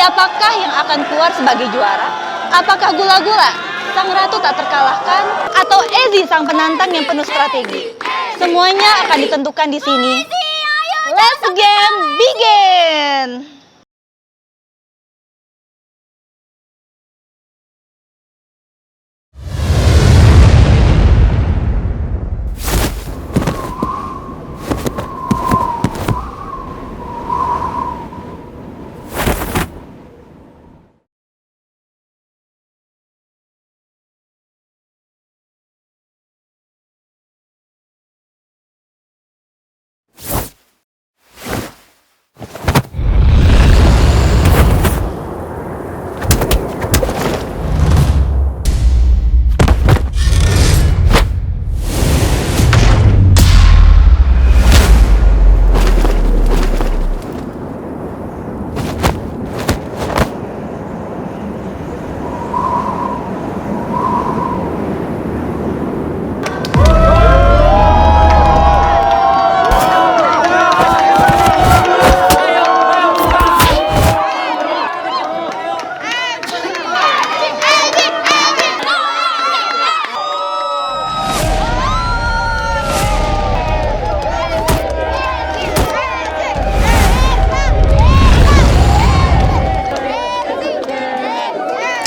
Siapakah yang akan keluar sebagai juara? Apakah Gula-Gula, sang ratu tak terkalahkan, atau Ezi, sang penantang yang penuh strategi? Semuanya akan ditentukan di sini. Let's game begin!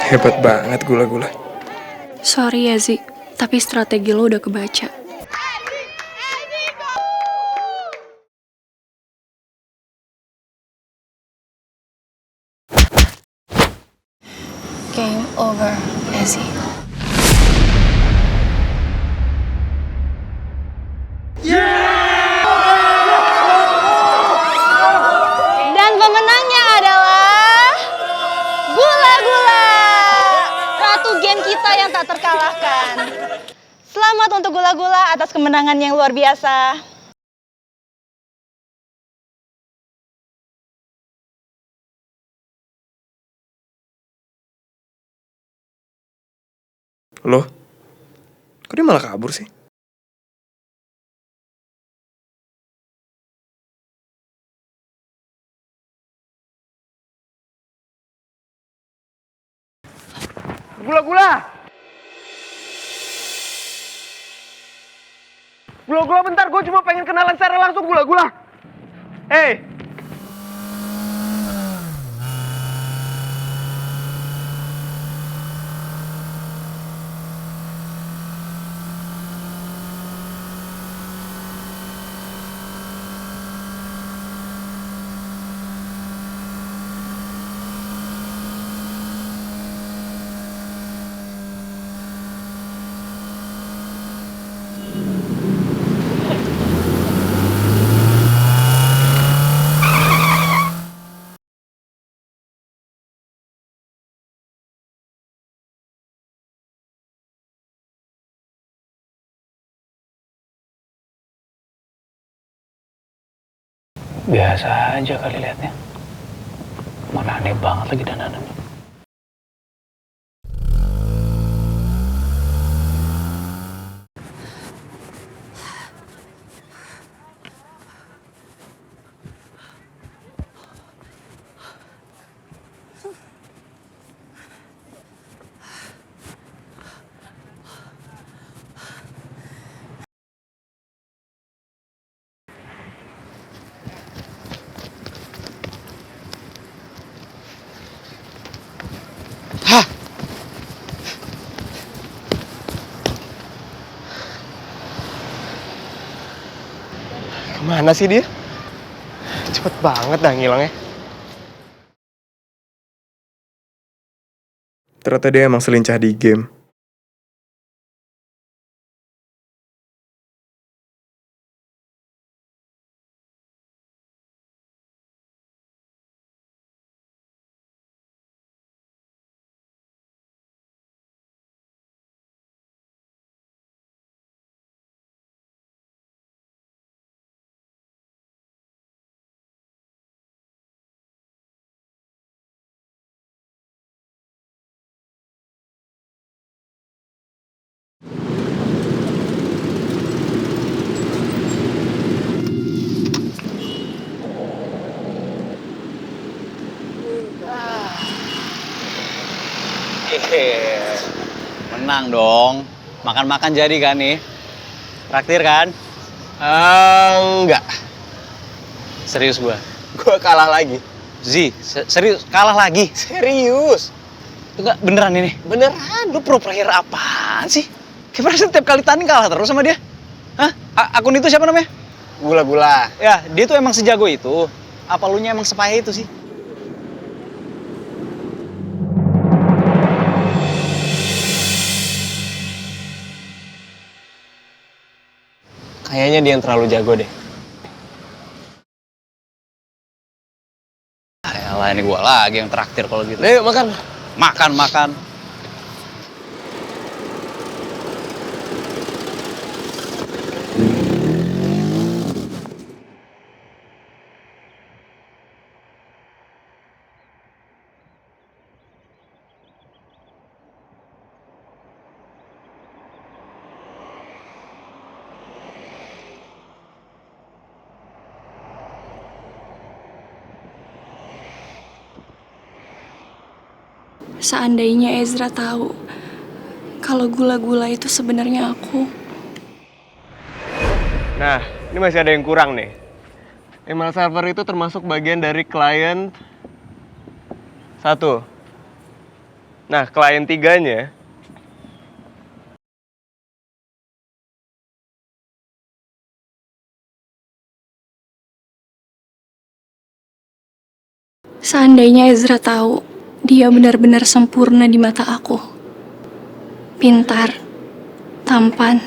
Hebat banget Gula-Gula. Sorry ya Zi, tapi strategi lo udah kebaca. Game over, Ezi. Dan pemenangnya adalah Gula-Gula, ratu game kita yang tak terkalahkan. Selamat untuk Gula-Gula atas kemenangan yang luar biasa. Loh? Kok dia malah kabur sih? Gula-Gula! Gula-Gula bentar, gue cuma pengen kenalan secara langsung Gula-Gula. Hey! Biasa aja kali liatnya. Mana aneh banget lagi dandanannya. Kemana sih dia? Cepet banget dah ngilangnya. Ternyata dia emang selincah di game. Menang dong. Makan-makan jadi kan nih? Traktir kan? Enggak. Serius gua. Gue kalah lagi. Serius kalah lagi. Serius. Enggak beneran ini. Beneran. Lu pro player apaan sih? Gimana setiap kali tanding kalah terus sama dia? Hah? Akun itu siapa namanya? Gula-gula. Ya, dia tuh emang sejago itu. Apa lu nya emang sepayah itu sih? Kayaknya dia yang terlalu jago deh. Ayolah, ini gua lagi yang traktir kalau gitu. Ayo makan. Makan. Seandainya Ezra tahu kalau gula-gula itu sebenarnya aku. Nah, ini masih ada yang kurang nih. Email server itu termasuk bagian dari klien 1. Nah, klien 3-nya Seandainya Ezra tahu dia benar-benar sempurna di mata aku. Pintar, tampan,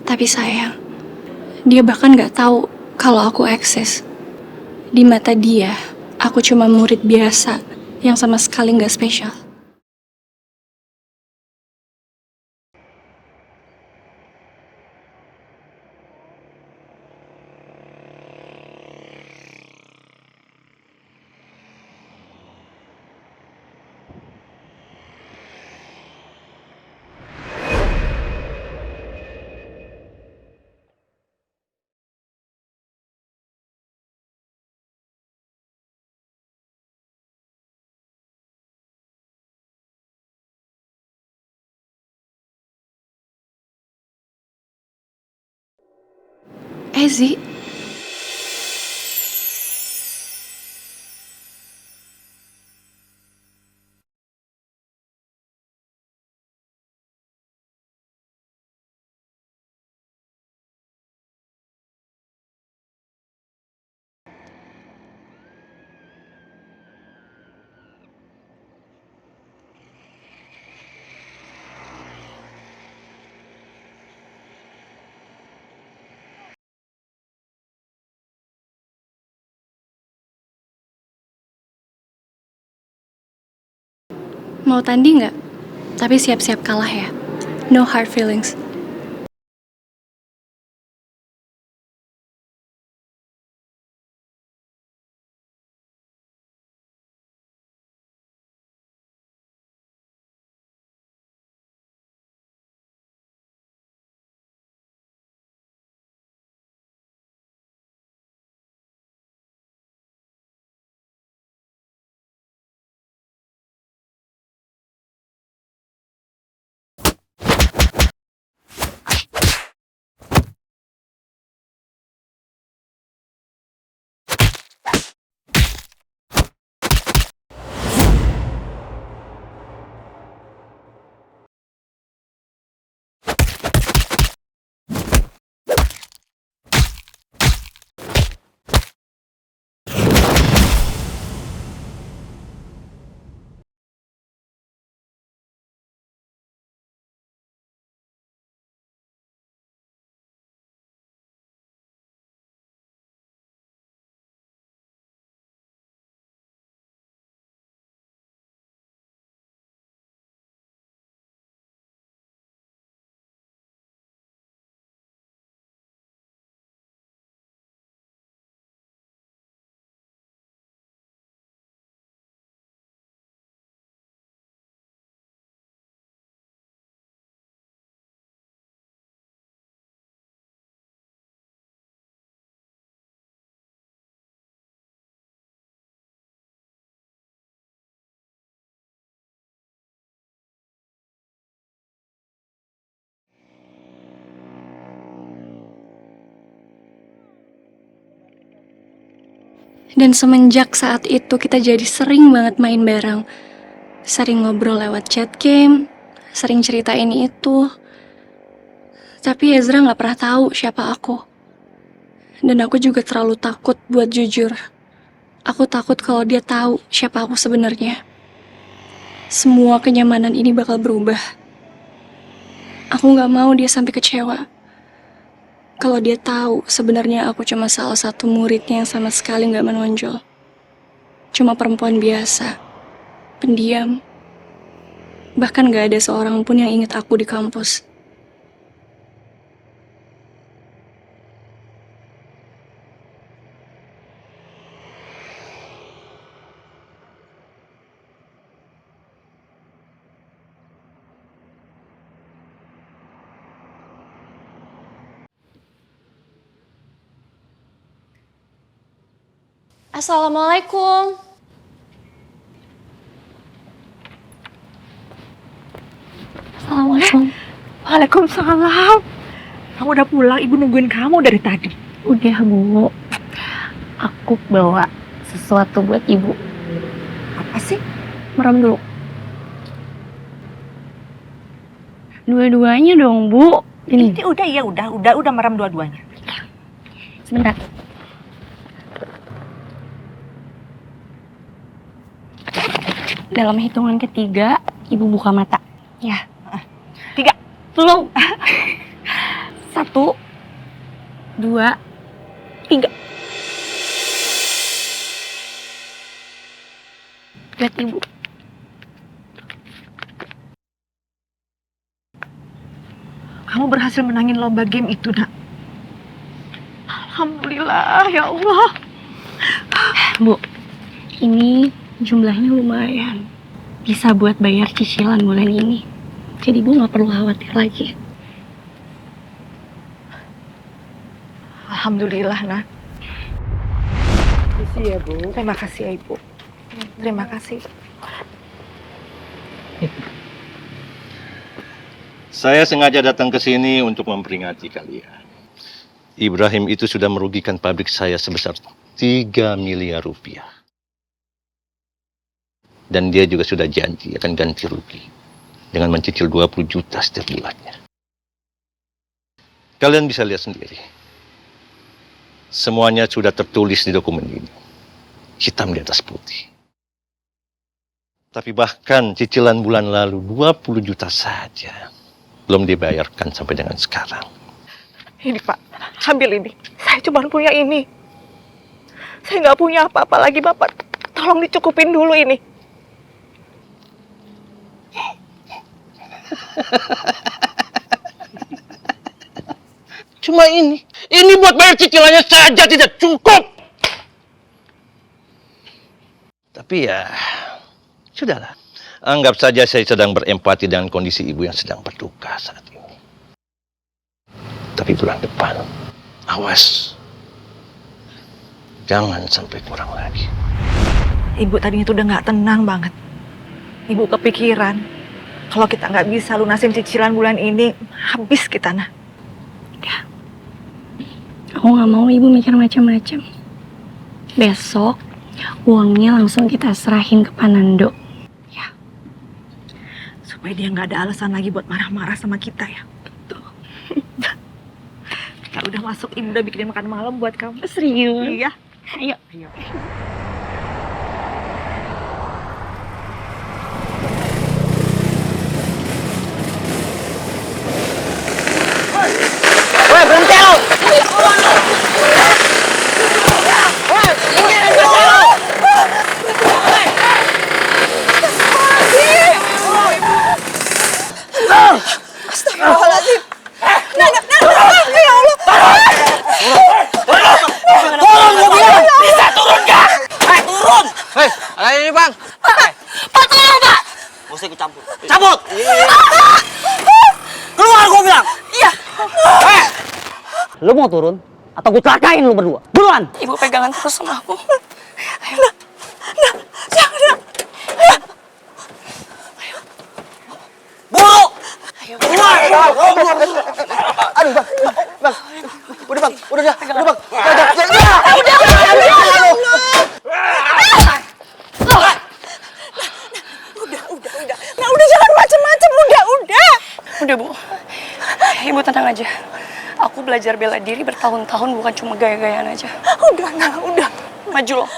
tapi sayang, dia bahkan gak tahu kalau aku eksis. Di mata dia, aku cuma murid biasa yang sama sekali gak spesial. Ezi, mau tanding nggak? Tapi siap-siap kalah ya. No hard feelings. Dan semenjak saat itu kita jadi sering banget main bareng. Sering ngobrol lewat chat game, sering cerita ini itu. Tapi Ezra gak pernah tahu siapa aku. Dan aku juga terlalu takut buat jujur. Aku takut kalau dia tahu siapa aku sebenarnya. Semua kenyamanan ini bakal berubah. Aku gak mau dia sampai kecewa. Kalau dia tahu sebenarnya aku cuma salah satu muridnya yang sama sekali gak menonjol. Cuma perempuan biasa, pendiam. Bahkan gak ada seorang pun yang ingat aku di kampus. Assalamualaikum. Assalamualaikum. Waalaikumsalam. Kamu udah pulang, ibu nungguin kamu dari tadi. Udah Bu, aku bawa sesuatu buat ibu. Apa sih? Merem dulu. Dua-duanya dong Bu. Ini Ini udah ya, udah merem dua-duanya. sebentar. Dalam hitungan ketiga, ibu buka mata. Ya. 3. Belum. 1, 2, 3. Lihat ibu. Kamu berhasil menangin lomba game itu, Nak. Alhamdulillah, ya Allah. Bu, ini jumlahnya lumayan. Bisa buat bayar cicilan bulan ini. Jadi Bu nggak perlu khawatir lagi. Alhamdulillah, Nak. Terima kasih ya, Bu. Terima kasih ya, Ibu. Terima kasih. Saya sengaja datang ke sini untuk memperingati kalian. Ibrahim itu sudah merugikan pabrik saya sebesar 3 miliar rupiah. Dan dia juga sudah janji akan ganti rugi dengan mencicil 20 juta setiap bulannya. Kalian bisa lihat sendiri. Semuanya sudah tertulis di dokumen ini. Hitam di atas putih. Tapi bahkan cicilan bulan lalu 20 juta saja belum dibayarkan sampai dengan sekarang. Ini Pak, ambil ini. Saya cuma punya ini. Saya nggak punya apa-apa lagi, Bapak. Tolong dicukupin dulu ini. Cuma ini. Ini buat bayar cicilannya saja tidak cukup. Tapi ya, sudahlah. Anggap saja saya sedang berempati dengan kondisi ibu yang sedang berduka saat ini. Tapi bulan depan, awas. Jangan sampai kurang lagi. Ibu tadinya tuh udah nggak tenang banget. Ibu kepikiran, kalau kita nggak bisa lunasin cicilan bulan ini, habis kita, Nah. Aku nggak mau ibu mikir macam-macam. Besok uangnya langsung kita serahin ke Panando. Ya. Supaya dia nggak ada alasan lagi buat marah-marah sama kita ya. Betul. Kita udah masuk, ibu udah bikinin makan malam buat kamu. Serius? Iya. Ayo. Woi, berhenti lo! Astagfirullahaladzim. Turun, gue bilang! Bisa turun gak? Turun! Hei, ada ini bang. Pak, tolong Pak. Gak usah ikut campur. Cabut! Keluar gue bilang! Iya. Hei! Lu mau turun? Atau gue celakain lu berdua? Buruan! Ibu pegangan terus sama aku. Ayo, Nah, jangan, Nah. Buru! Ayo. Keluar! Aduh bang, udah bang, udah bang. Udah. Ibu tenang aja. Aku belajar bela diri bertahun-tahun, bukan cuma gaya-gayaan aja. Udah, nah, udah. Maju loh.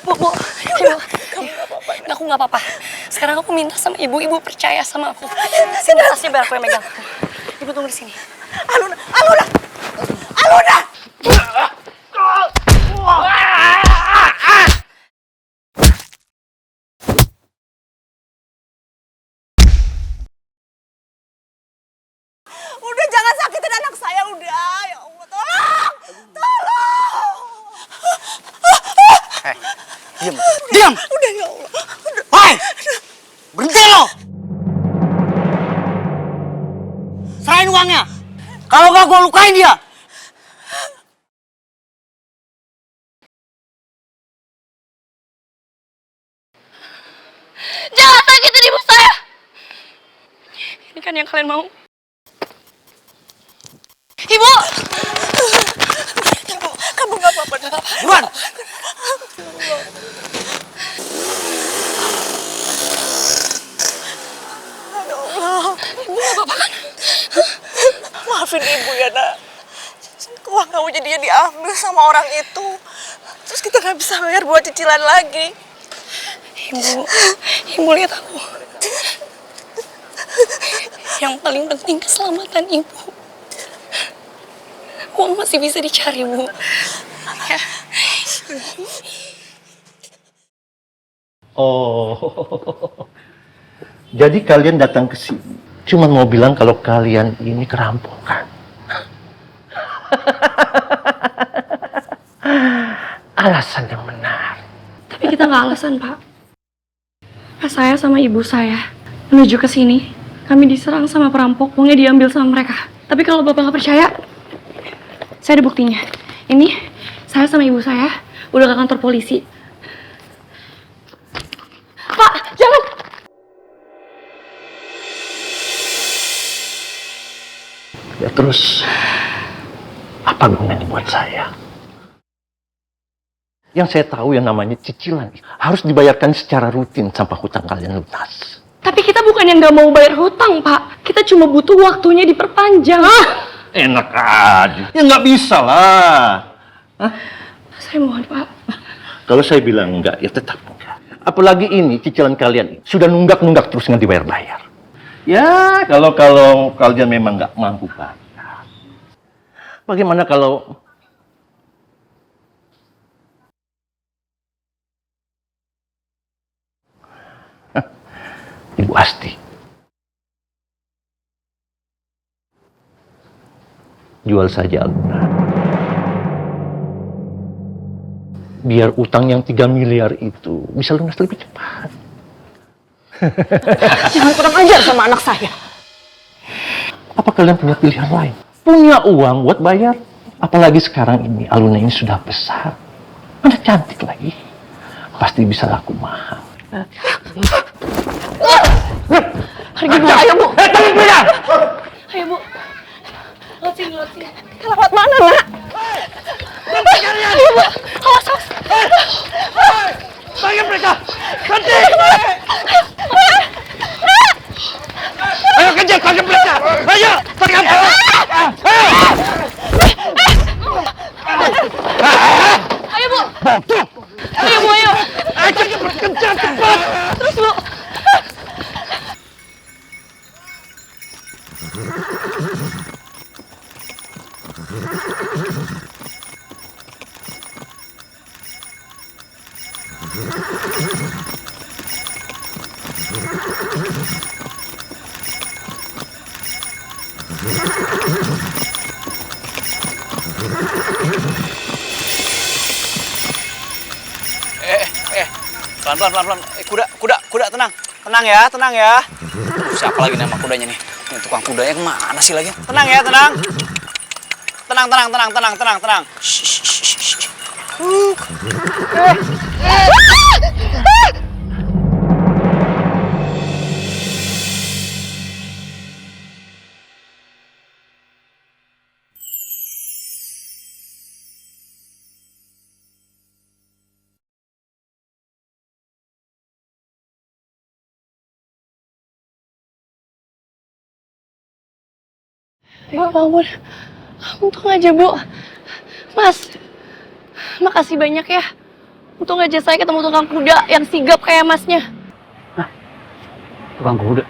Bu, Ibu. Aku nggak apa-apa. Sekarang aku minta sama ibu percaya sama aku. Sini tasnya biar aku yang megang. Ibu tunggu di sini. Aluna! Aluna! Udah, jangan sakitin anak saya, udah. Ya Allah, tolong! Tolong! Diam! Diam! Udah, ya Allah. Udah. Hei! Berhenti lo! Serahin uangnya! Kalau nggak gue lukain dia! Jangan sakitin ibu saya! Ini kan yang kalian mau. Ibu! Ibu, kamu nggak apa-apa. Buruan! Ibu nggak apa-apa kan? Maafin ibu ya, nak. Uang kamu jadinya diambil sama orang itu. Terus kita nggak bisa bayar buat cicilan lagi. Ibu lihat aku. Yang paling penting keselamatan ibu. Uang masih bisa dicari, Bu. Ya. Oh, jadi kalian datang ke sini cuma mau bilang kalau kalian ini kerampokan. Alasan yang benar. Tapi kita nggak alasan, Pak. Pas saya sama ibu saya menuju ke sini, kami diserang sama perampok, uangnya diambil sama mereka. Tapi kalau Bapak nggak percaya, saya ada buktinya. Ini saya sama ibu saya udah ke kantor polisi. Pak, jangan! Ya terus, apa gunanya buat saya? Yang saya tahu yang namanya cicilan harus dibayarkan secara rutin sampai hutang kalian lunas. Tapi kita bukan yang nggak mau bayar hutang, Pak. Kita cuma butuh waktunya diperpanjang. Enak aja. Ya nggak bisa lah. Saya mohon, Pak. Kalau saya bilang enggak, ya tetap enggak. Apalagi ini cicilan kalian sudah nunggak-nunggak terus nggak dibayar-bayar. Ya, kalau kalian memang nggak mampu bayar. Bagaimana kalau Ibu Asti jual saja Aluna. Biar utang yang 3 miliar itu bisa lunas lebih cepat. Jangan kurang ajar sama anak saya. Apa kalian punya pilihan lain? Punya uang buat bayar? Apalagi sekarang ini Aluna ini sudah besar. Mana cantik lagi. Pasti bisa laku mahal. Gimana? Ayo, Bu. Ayo, Bu. Lewat sini. Kita lewat mana, nak? Ayo, Bu. Awas. Bayar mereka! Berhenti! Ayo kejar, tangkap mereka! Ayo, tangkap! Ayo, Bu. Bantu! Ayo, Bu, ayo. Ayo, kejar cepat! Terus, Bu. Pelan. Kuda, tenang. Tenang ya. Siapa lagi nama kudanya nih? Ini tukang kudanya kemana sih lagi? Tenang ya, tenang. Tenang. Shh. Ya ampun, untung aja Bu. Mas, makasih banyak ya. Untung aja saya ketemu tukang kuda yang sigap kayak masnya. Tukang kuda?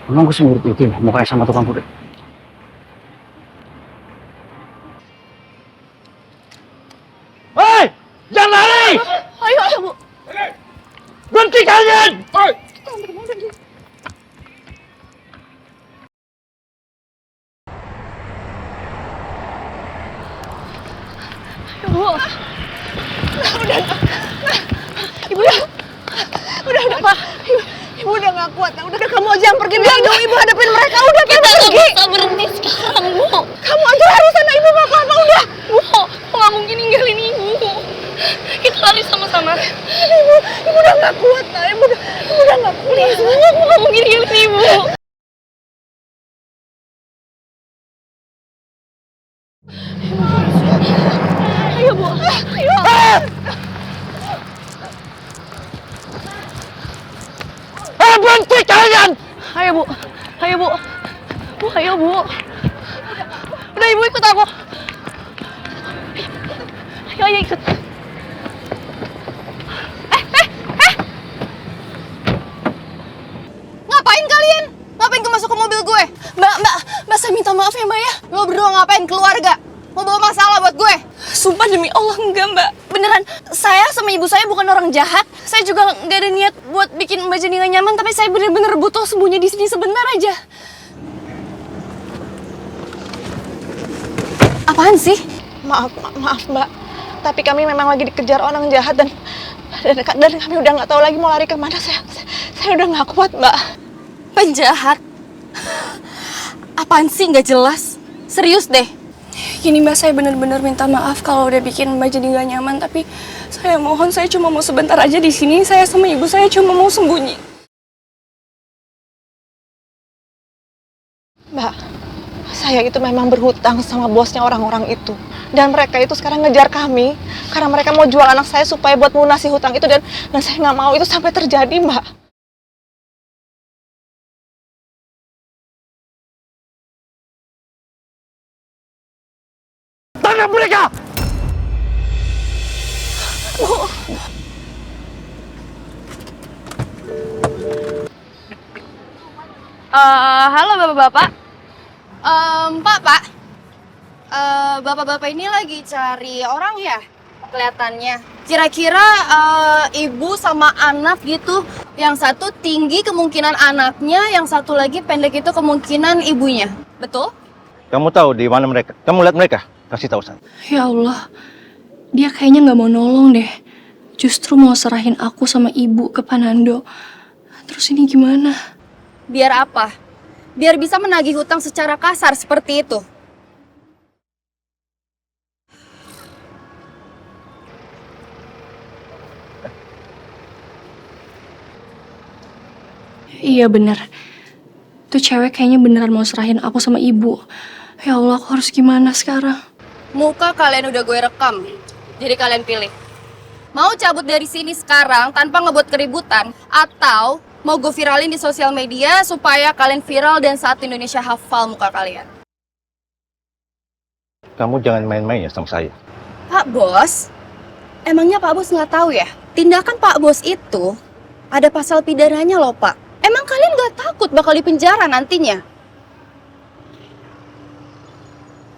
Emang gue semurut itu ya, mukanya sama tukang kuda? Hei! Jangan lari! Ayo Bu. Berhenti kalian! Bu. Udah, Pak. Ibu udah gak kuat. Udah kamu aja yang pergi. Biar dong Ibu hadapin mereka. Udah, kita pergi. Kita bisa berhenti sekarang, Bu. Kamu aja harus sana. Ibu gak apa-apa. Udah. Bu, nggak mungkin ninggalin Ibu. Kita lari sama-sama. Ibu udah gak kuat. Nah. Ibu udah gak kuat. Please, Bu, aku nggak mungkin ninggalin Ibu. Ayo, Bu. Ayo. Berhenti kalian! Ayo, Bu. Ayo, Bu. Udah, Ibu ikut aku. Ayo ikut. Ngapain kalian? Ngapain masuk ke mobil gue? Mbak, saya minta maaf ya Mbak ya. Lo berdua ngapain keluarga? Mau bawa masalah buat gue? Sumpah demi Allah enggak, Mbak. Beneran, saya sama ibu saya bukan orang jahat. Saya juga nggak ada niat buat bikin Mbak jadi nggak nyaman, tapi saya bener-bener butuh sembunyi di sini sebentar aja. Apaan sih? Maaf Mbak. Tapi kami memang lagi dikejar orang jahat dan kami udah nggak tahu lagi mau lari kemana. Saya udah nggak kuat Mbak. Penjahat? Apaan sih nggak jelas? Serius deh. Gini Mbak, saya bener-bener minta maaf kalau udah bikin Mbak jadi nggak nyaman, tapi saya mohon, saya cuma mau sebentar aja di sini. Saya sama ibu saya cuma mau sembunyi. Mbak, saya itu memang berhutang sama bosnya orang-orang itu. Dan mereka itu sekarang ngejar kami karena mereka mau jual anak saya supaya buat melunasi hutang itu, dan saya nggak mau itu sampai terjadi, Mbak. Tangkap mereka! Halo Bapak-Bapak. Pak. Bapak-bapak ini lagi cari orang ya? Kelihatannya. Kira-kira ibu sama anak gitu. Yang satu tinggi kemungkinan anaknya, yang satu lagi pendek itu kemungkinan ibunya. Betul? Kamu tahu di mana mereka? Kamu lihat mereka? Kasih tahu saya. Ya Allah, dia kayaknya nggak mau nolong deh. Justru mau serahin aku sama ibu ke Panando. Terus ini gimana? Biar apa? Biar bisa menagih hutang secara kasar seperti itu. Iya bener. Tuh cewek kayaknya beneran mau serahin aku sama ibu. Ya Allah, aku harus gimana sekarang? Muka kalian udah gue rekam. Jadi kalian pilih. Mau cabut dari sini sekarang tanpa ngebuat keributan, atau mau gue viralin di sosial media supaya kalian viral dan satu Indonesia hafal muka kalian. Kamu jangan main-main ya sama saya. Pak Bos, emangnya Pak Bos nggak tahu ya? Tindakan Pak Bos itu ada pasal pidananya loh Pak. Emang kalian nggak takut bakal dipenjara nantinya?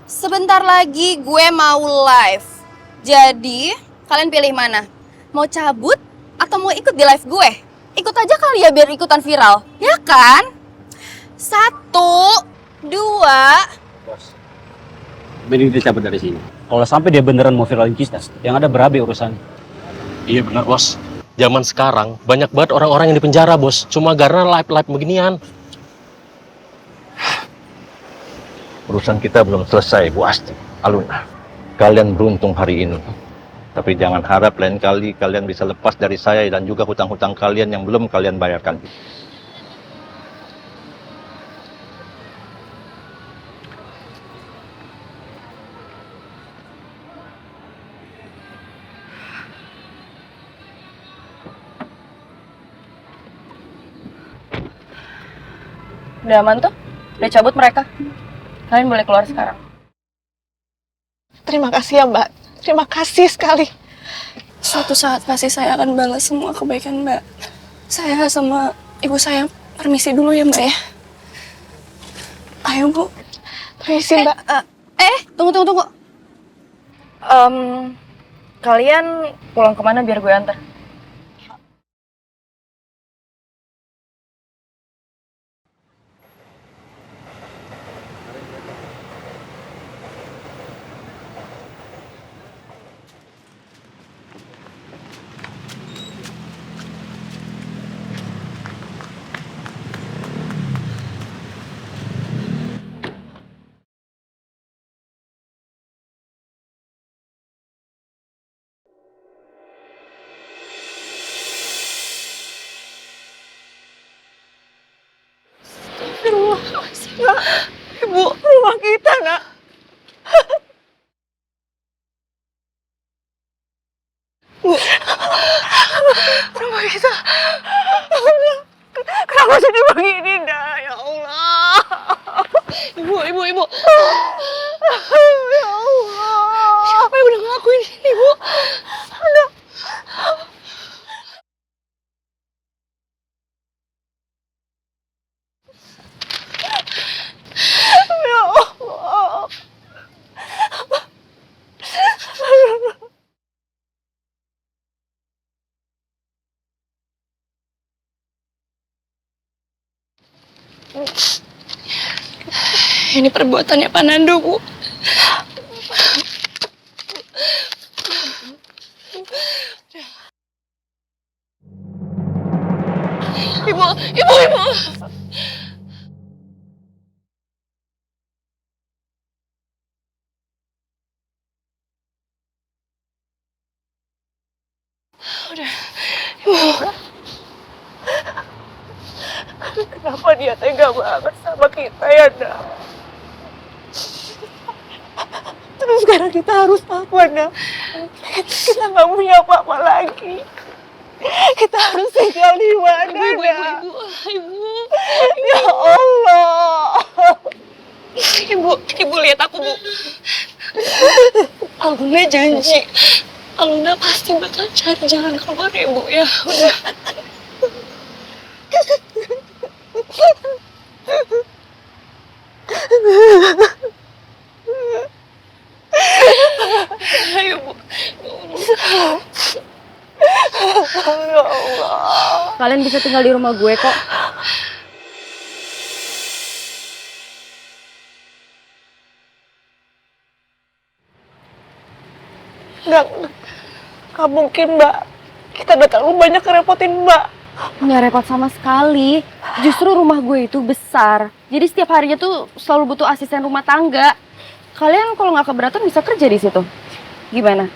Sebentar lagi gue mau live. Jadi, kalian pilih mana? Mau cabut atau mau ikut di live gue? Ikut aja kali ya biar ikutan viral. Ya kan? 1, 2. mending kita cabut dari sini. Kalau sampai dia beneran mau viralin kita, yang ada berabe urusan. Iya benar bos. Zaman sekarang banyak banget orang-orang yang dipenjara bos. Cuma karena live beginian. Urusan kita belum selesai Bu Asti, Aluna. Kalian beruntung hari ini. Tapi jangan harap lain kali kalian bisa lepas dari saya dan juga hutang-hutang kalian yang belum kalian bayarkan. Udah aman tuh? Udah cabut mereka? Kalian boleh keluar sekarang. Terima kasih ya Mbak. Terima kasih sekali. Suatu saat pasti saya akan balas semua kebaikan Mbak. Saya sama ibu saya permisi dulu ya Mbak ya. Ayo Bu. Permisi Mbak. Tunggu. Kalian pulang kemana biar gue antar? Nak, Ibu, rumah kita, Nak. Bu, rumah kita. Kenapa jadi begini, Nak? Ya Allah. Ibu. Ya Allah. Siapa yang udah ngelakuin ini, Bu? Nak. Ya Allah. Ini perbuatannya Pak Nando, Bu. Ibu. Udah, Ibu. Kenapa dia tega banget sama kita ya, Nak? Terus sekarang kita harus apa, Nak? Kita nggak punya apa-apa lagi. Kita harus tinggal di mana, Nak? Ibu. Ya Allah. Ibu lihat aku, Bu. Aluna janji. Aluna pasti bakal cari jalan keluar ya, Bu ya. Udah. Ayo, Bu. Ya Allah. Kalian bisa tinggal di rumah gue kok. Nggak mungkin, Mbak. Kita udah terlalu banyak ngerepotin Mbak. Nggak repot sama sekali. Justru rumah gue itu besar. Jadi setiap harinya tuh selalu butuh asisten rumah tangga. Kalian kalau nggak keberatan bisa kerja di situ. Gimana?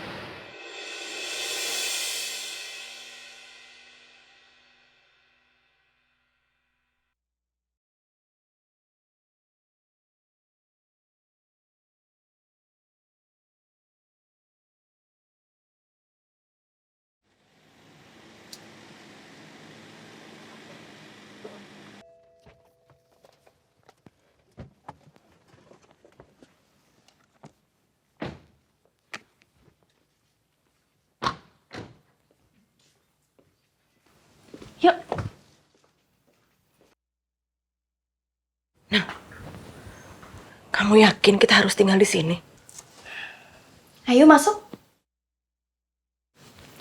Yuk. Nah, kamu yakin kita harus tinggal di sini? Ayo masuk.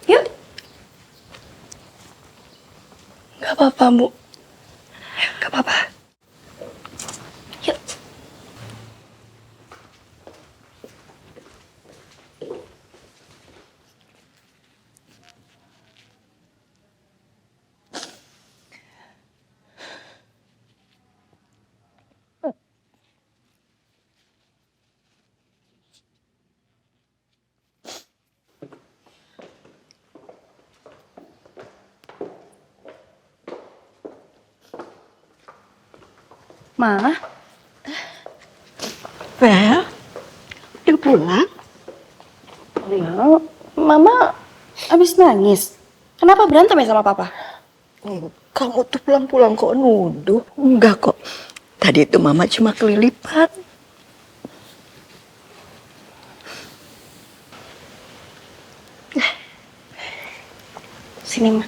Yuk. Gak apa-apa, Bu. Gak apa-apa. Yuk. Ma, Vel, udah pulang? ya, Mama abis nangis. Kenapa berantem ya sama Papa? Kamu tuh pulang-pulang kok nuduh? Enggak kok. Tadi itu Mama cuma kelilipan. Sini, Ma.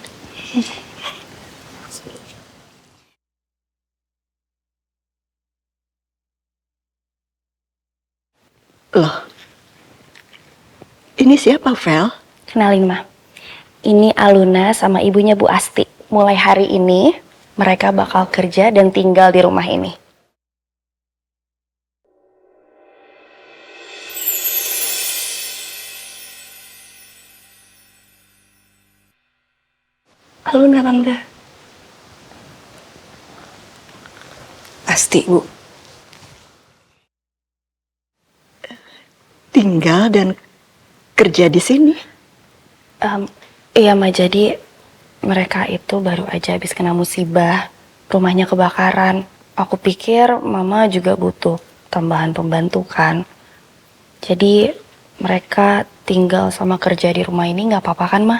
Loh, ini siapa, Vel? Kenalin, Ma. Ini Aluna sama ibunya Bu Asti. Mulai hari ini, mereka bakal kerja dan tinggal di rumah ini. Aluna, Tante. Asti, Bu. Tinggal dan kerja di sini. Iya, Ma. Jadi mereka itu baru aja habis kena musibah. Rumahnya kebakaran. Aku pikir Mama juga butuh tambahan pembantu kan. Jadi mereka tinggal sama kerja di rumah ini nggak apa-apa kan, Ma?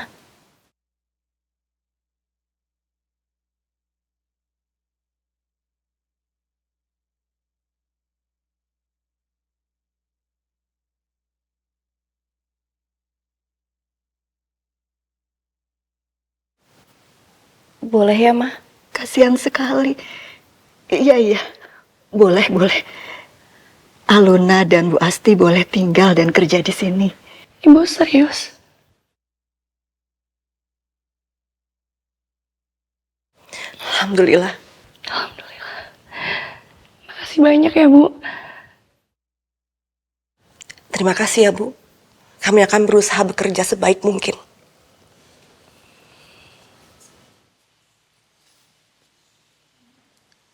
Boleh ya, Ma? Kasihan sekali. Iya, iya. Boleh, boleh. Aluna dan Bu Asti boleh tinggal dan kerja di sini. Ibu serius? Alhamdulillah. Alhamdulillah. Makasih banyak ya, Bu. Terima kasih ya, Bu. Kami akan berusaha bekerja sebaik mungkin.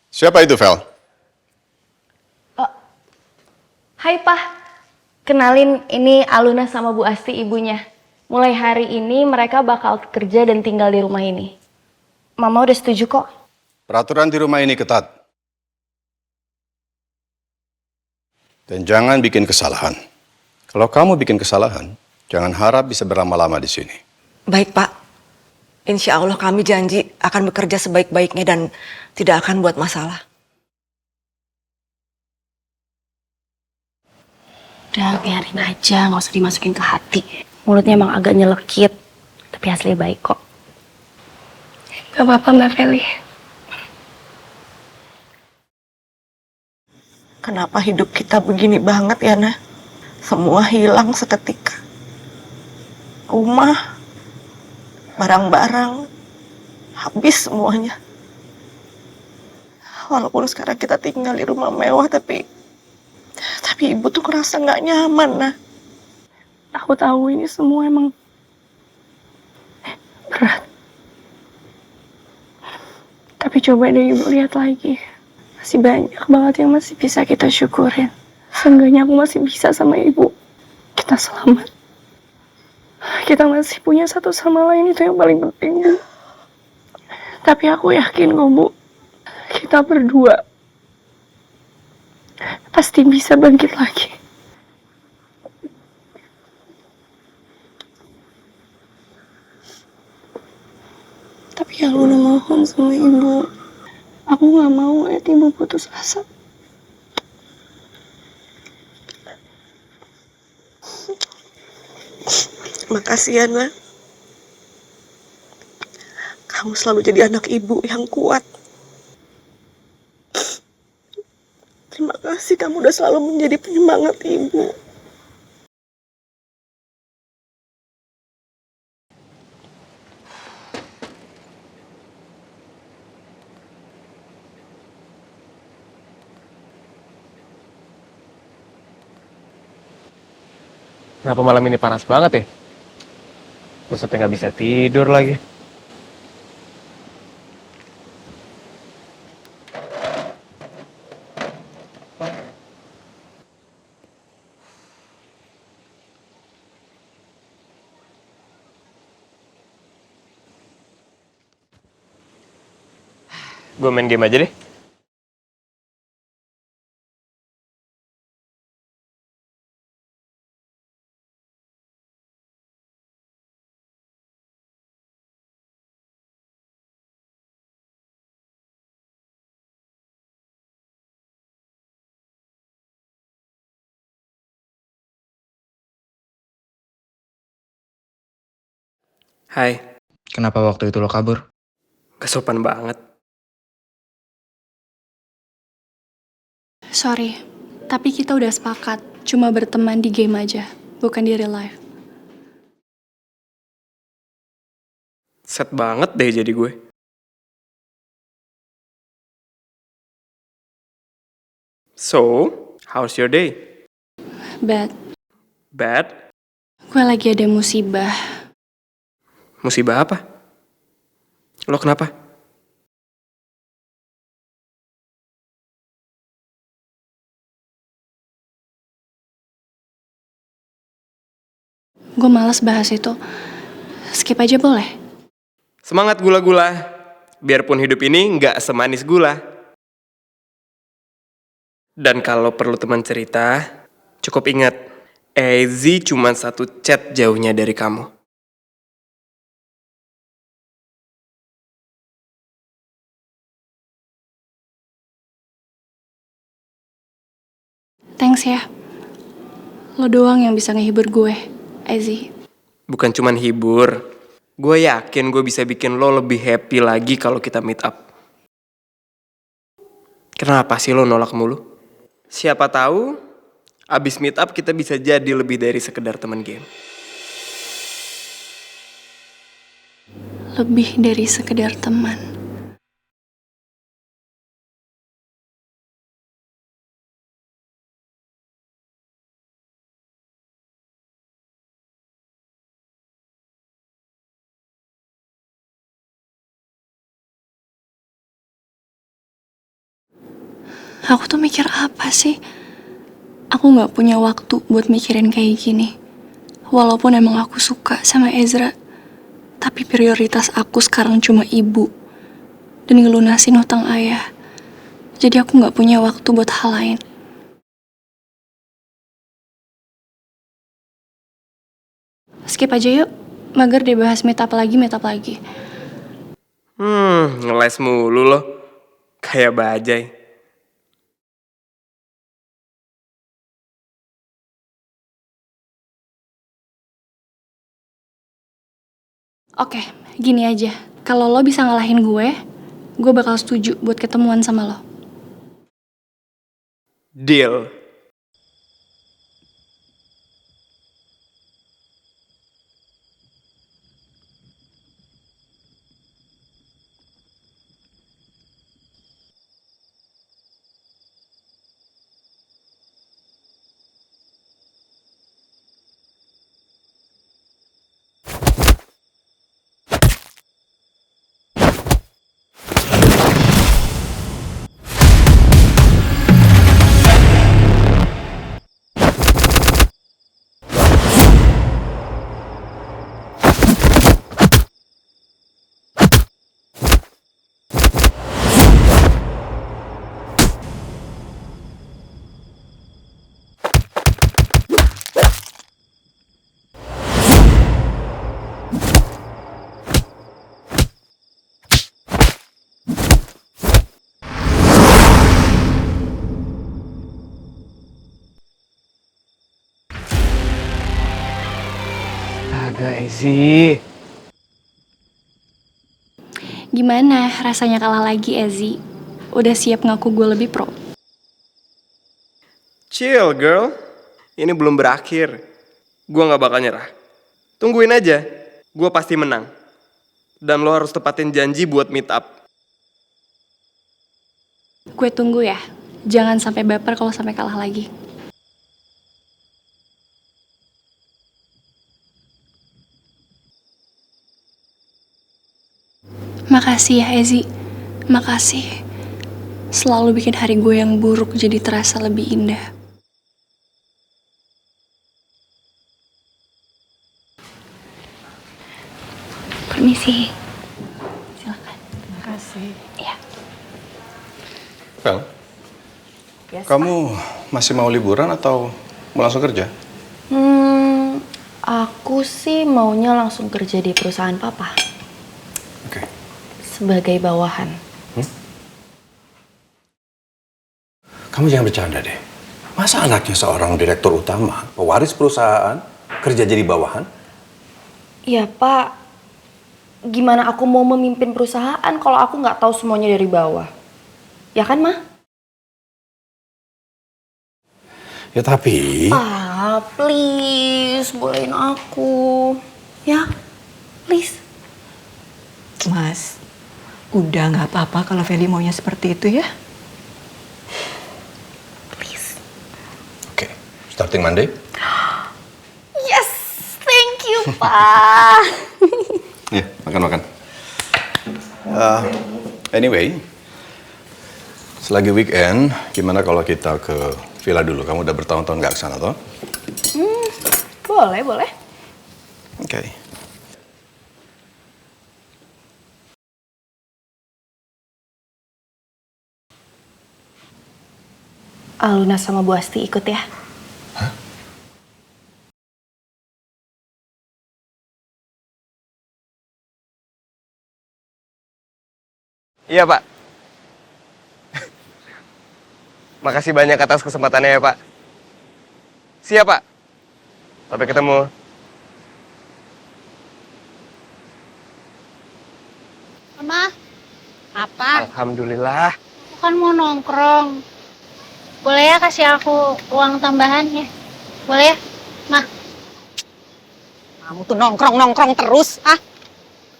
Siapa itu, Vel? Hai, Pak. Kenalin, ini Aluna sama Bu Asti ibunya. Mulai hari ini mereka bakal kerja dan tinggal di rumah ini. Mama udah setuju kok. Peraturan di rumah ini ketat. Dan jangan bikin kesalahan. Kalau kamu bikin kesalahan, jangan harap bisa berlama-lama di sini. Baik, Pak. Insya Allah kami janji akan bekerja sebaik-baiknya dan tidak akan buat masalah. Udah, biarin aja, nggak usah dimasukin ke hati. Mulutnya emang agak nyelekit, tapi hasilnya baik kok. Gak apa-apa, Mbak Feli. Kenapa hidup kita begini banget ya, Nah? Semua hilang seketika. Rumah, barang-barang, habis semuanya. Walaupun sekarang kita tinggal di rumah mewah, tapi ibu tuh ngerasa nggak nyaman, Nah. Aku tahu ini semua emang berat. Tapi coba deh Ibu lihat lagi. Masih banyak banget yang masih bisa kita syukurin. Seenggaknya aku masih bisa sama Ibu. Kita selamat. Kita masih punya satu sama lain, itu yang paling penting, Bu. Tapi aku yakin kok, Bu. Kita berdua pasti bisa bangkit lagi. Tapi yang Luna mohon sama Ibu, aku gak mau lihat Ibu putus asa. Makasih ya, Nah. Kamu selalu jadi anak ibu yang kuat. Terima kasih kamu udah selalu menjadi penyemangat ibu. Kenapa malam ini panas banget ya? Terus sampai nggak bisa tidur lagi. Gue main game aja deh. Hai. Kenapa waktu itu lo kabur? Kesopan banget. Sorry, tapi kita udah sepakat cuma berteman di game aja, bukan di real life. Set banget deh jadi gue. So, how's your day? Bad. Bad? Gue lagi ada musibah. Musibah apa? Lo kenapa? Gue malas bahas itu. Skip aja boleh? Semangat gula-gula. Biarpun hidup ini nggak semanis gula. Dan kalau perlu teman cerita, cukup ingat, Ezi cuma satu chat jauhnya dari kamu. Thanks ya. Lo doang yang bisa ngehibur gue, Ezi. Bukan cuman hibur. Gue yakin gue bisa bikin lo lebih happy lagi kalau kita meet up. Kenapa sih lo nolak mulu? Siapa tahu, abis meet up kita bisa jadi lebih dari sekedar teman game. Lebih dari sekedar teman. Aku tuh mikir apa sih? Aku gak punya waktu buat mikirin kayak gini. Walaupun emang aku suka sama Ezra. Tapi prioritas aku sekarang cuma ibu. Dan ngelunasin hutang ayah. Jadi aku gak punya waktu buat hal lain. Skip aja yuk. Mager deh bahas meet up lagi. Ngeles mulu lo. Kayak bajai. Oke, gini aja. Kalau lo bisa ngalahin gue bakal setuju buat ketemuan sama lo. Deal. Astaga, Ezi. Gimana rasanya kalah lagi, Ezi? Udah siap ngaku gue lebih pro? Chill, girl. Ini belum berakhir. Gue gak bakal nyerah. Tungguin aja. Gue pasti menang. Dan lo harus tepatin janji buat meet up. Gue tunggu ya. Jangan sampai baper kalau sampai kalah lagi. Makasih ya, Ezi. Makasih. Selalu bikin hari gue yang buruk jadi terasa lebih indah. Permisi. Silakan. Terima kasih. Iya. Vel, kamu masih mau liburan atau mau langsung kerja? Aku sih maunya langsung kerja di perusahaan papa. Oke. Sebagai bawahan. Kamu jangan bercanda deh. Masa anaknya seorang direktur utama, pewaris perusahaan, kerja jadi bawahan? Iya, Pak. Gimana aku mau memimpin perusahaan kalau aku nggak tahu semuanya dari bawah? Ya kan, Ma? Ya tapi... Please, bolehin aku. Ya, please. Mas, udah nggak apa-apa kalau Feli maunya seperti itu ya. Please. Oke, starting Monday. Yes, thank you, Pak. Ya, makan-makan. Anyway, selagi weekend, gimana kalau kita ke villa dulu? Kamu udah bertahun-tahun nggak kesana, toh? Boleh, boleh. Oke. Aluna sama Bu Asti ikut ya. Iya, Pak. Makasih banyak atas kesempatannya ya, Pak. Siap, Pak. Sampai ketemu. Mama, apa? Alhamdulillah. Aku kan mau nongkrong. Boleh ya kasih aku uang tambahannya? Boleh ya, Ma? Kamu tuh nongkrong-nongkrong terus, ah?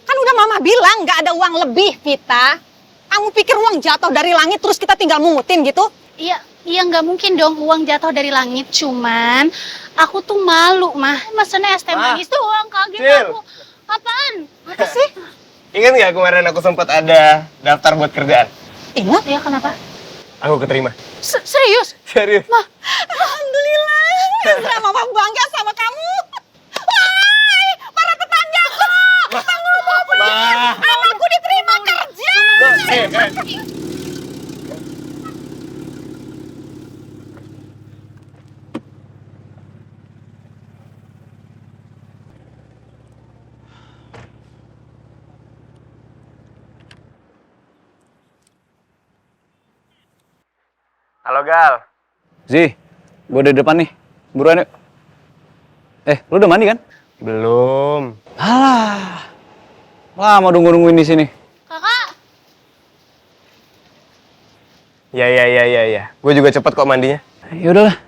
Kan udah Mama bilang nggak ada uang lebih, Vita. Kamu pikir uang jatuh dari langit terus kita tinggal mungutin gitu? Iya nggak mungkin dong uang jatuh dari langit. Cuman aku tuh malu, Mah. Maksudnya es teh manis tuh uang kaget Cil. aku. Apaan? Apa sih? Ingat nggak kemarin aku sempat ada daftar buat kerjaan? Ingat ya, kenapa? Aku keterima. Serius? Serius. Mah, Alhamdulillah, Ezra, Mama bangga sama kamu. Wah, para tetanggaku, kamu mau punya anakku diterima kerja. Halo, Gal. Zi, gue udah di depan nih. Buruan yuk. Lu udah mandi kan? Belum. Alah. Lama nungguin di sini. Kakak. Ya. Gue juga cepet kok mandinya. Ya udahlah.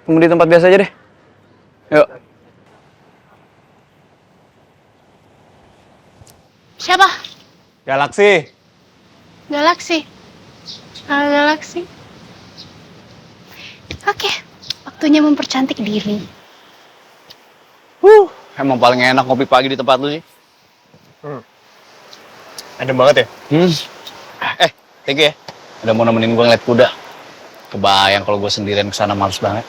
Tunggu di tempat biasa aja deh. Yuk. Siapa? Galaksi. Galaksi. Galaksi. Oke, waktunya mempercantik diri. Emang paling enak ngopi pagi di tempat lu sih. Adem banget ya? Thank you ya. Udah mau nemenin gue ngeliat kuda. Kebayang kalau gue sendirian kesana males banget.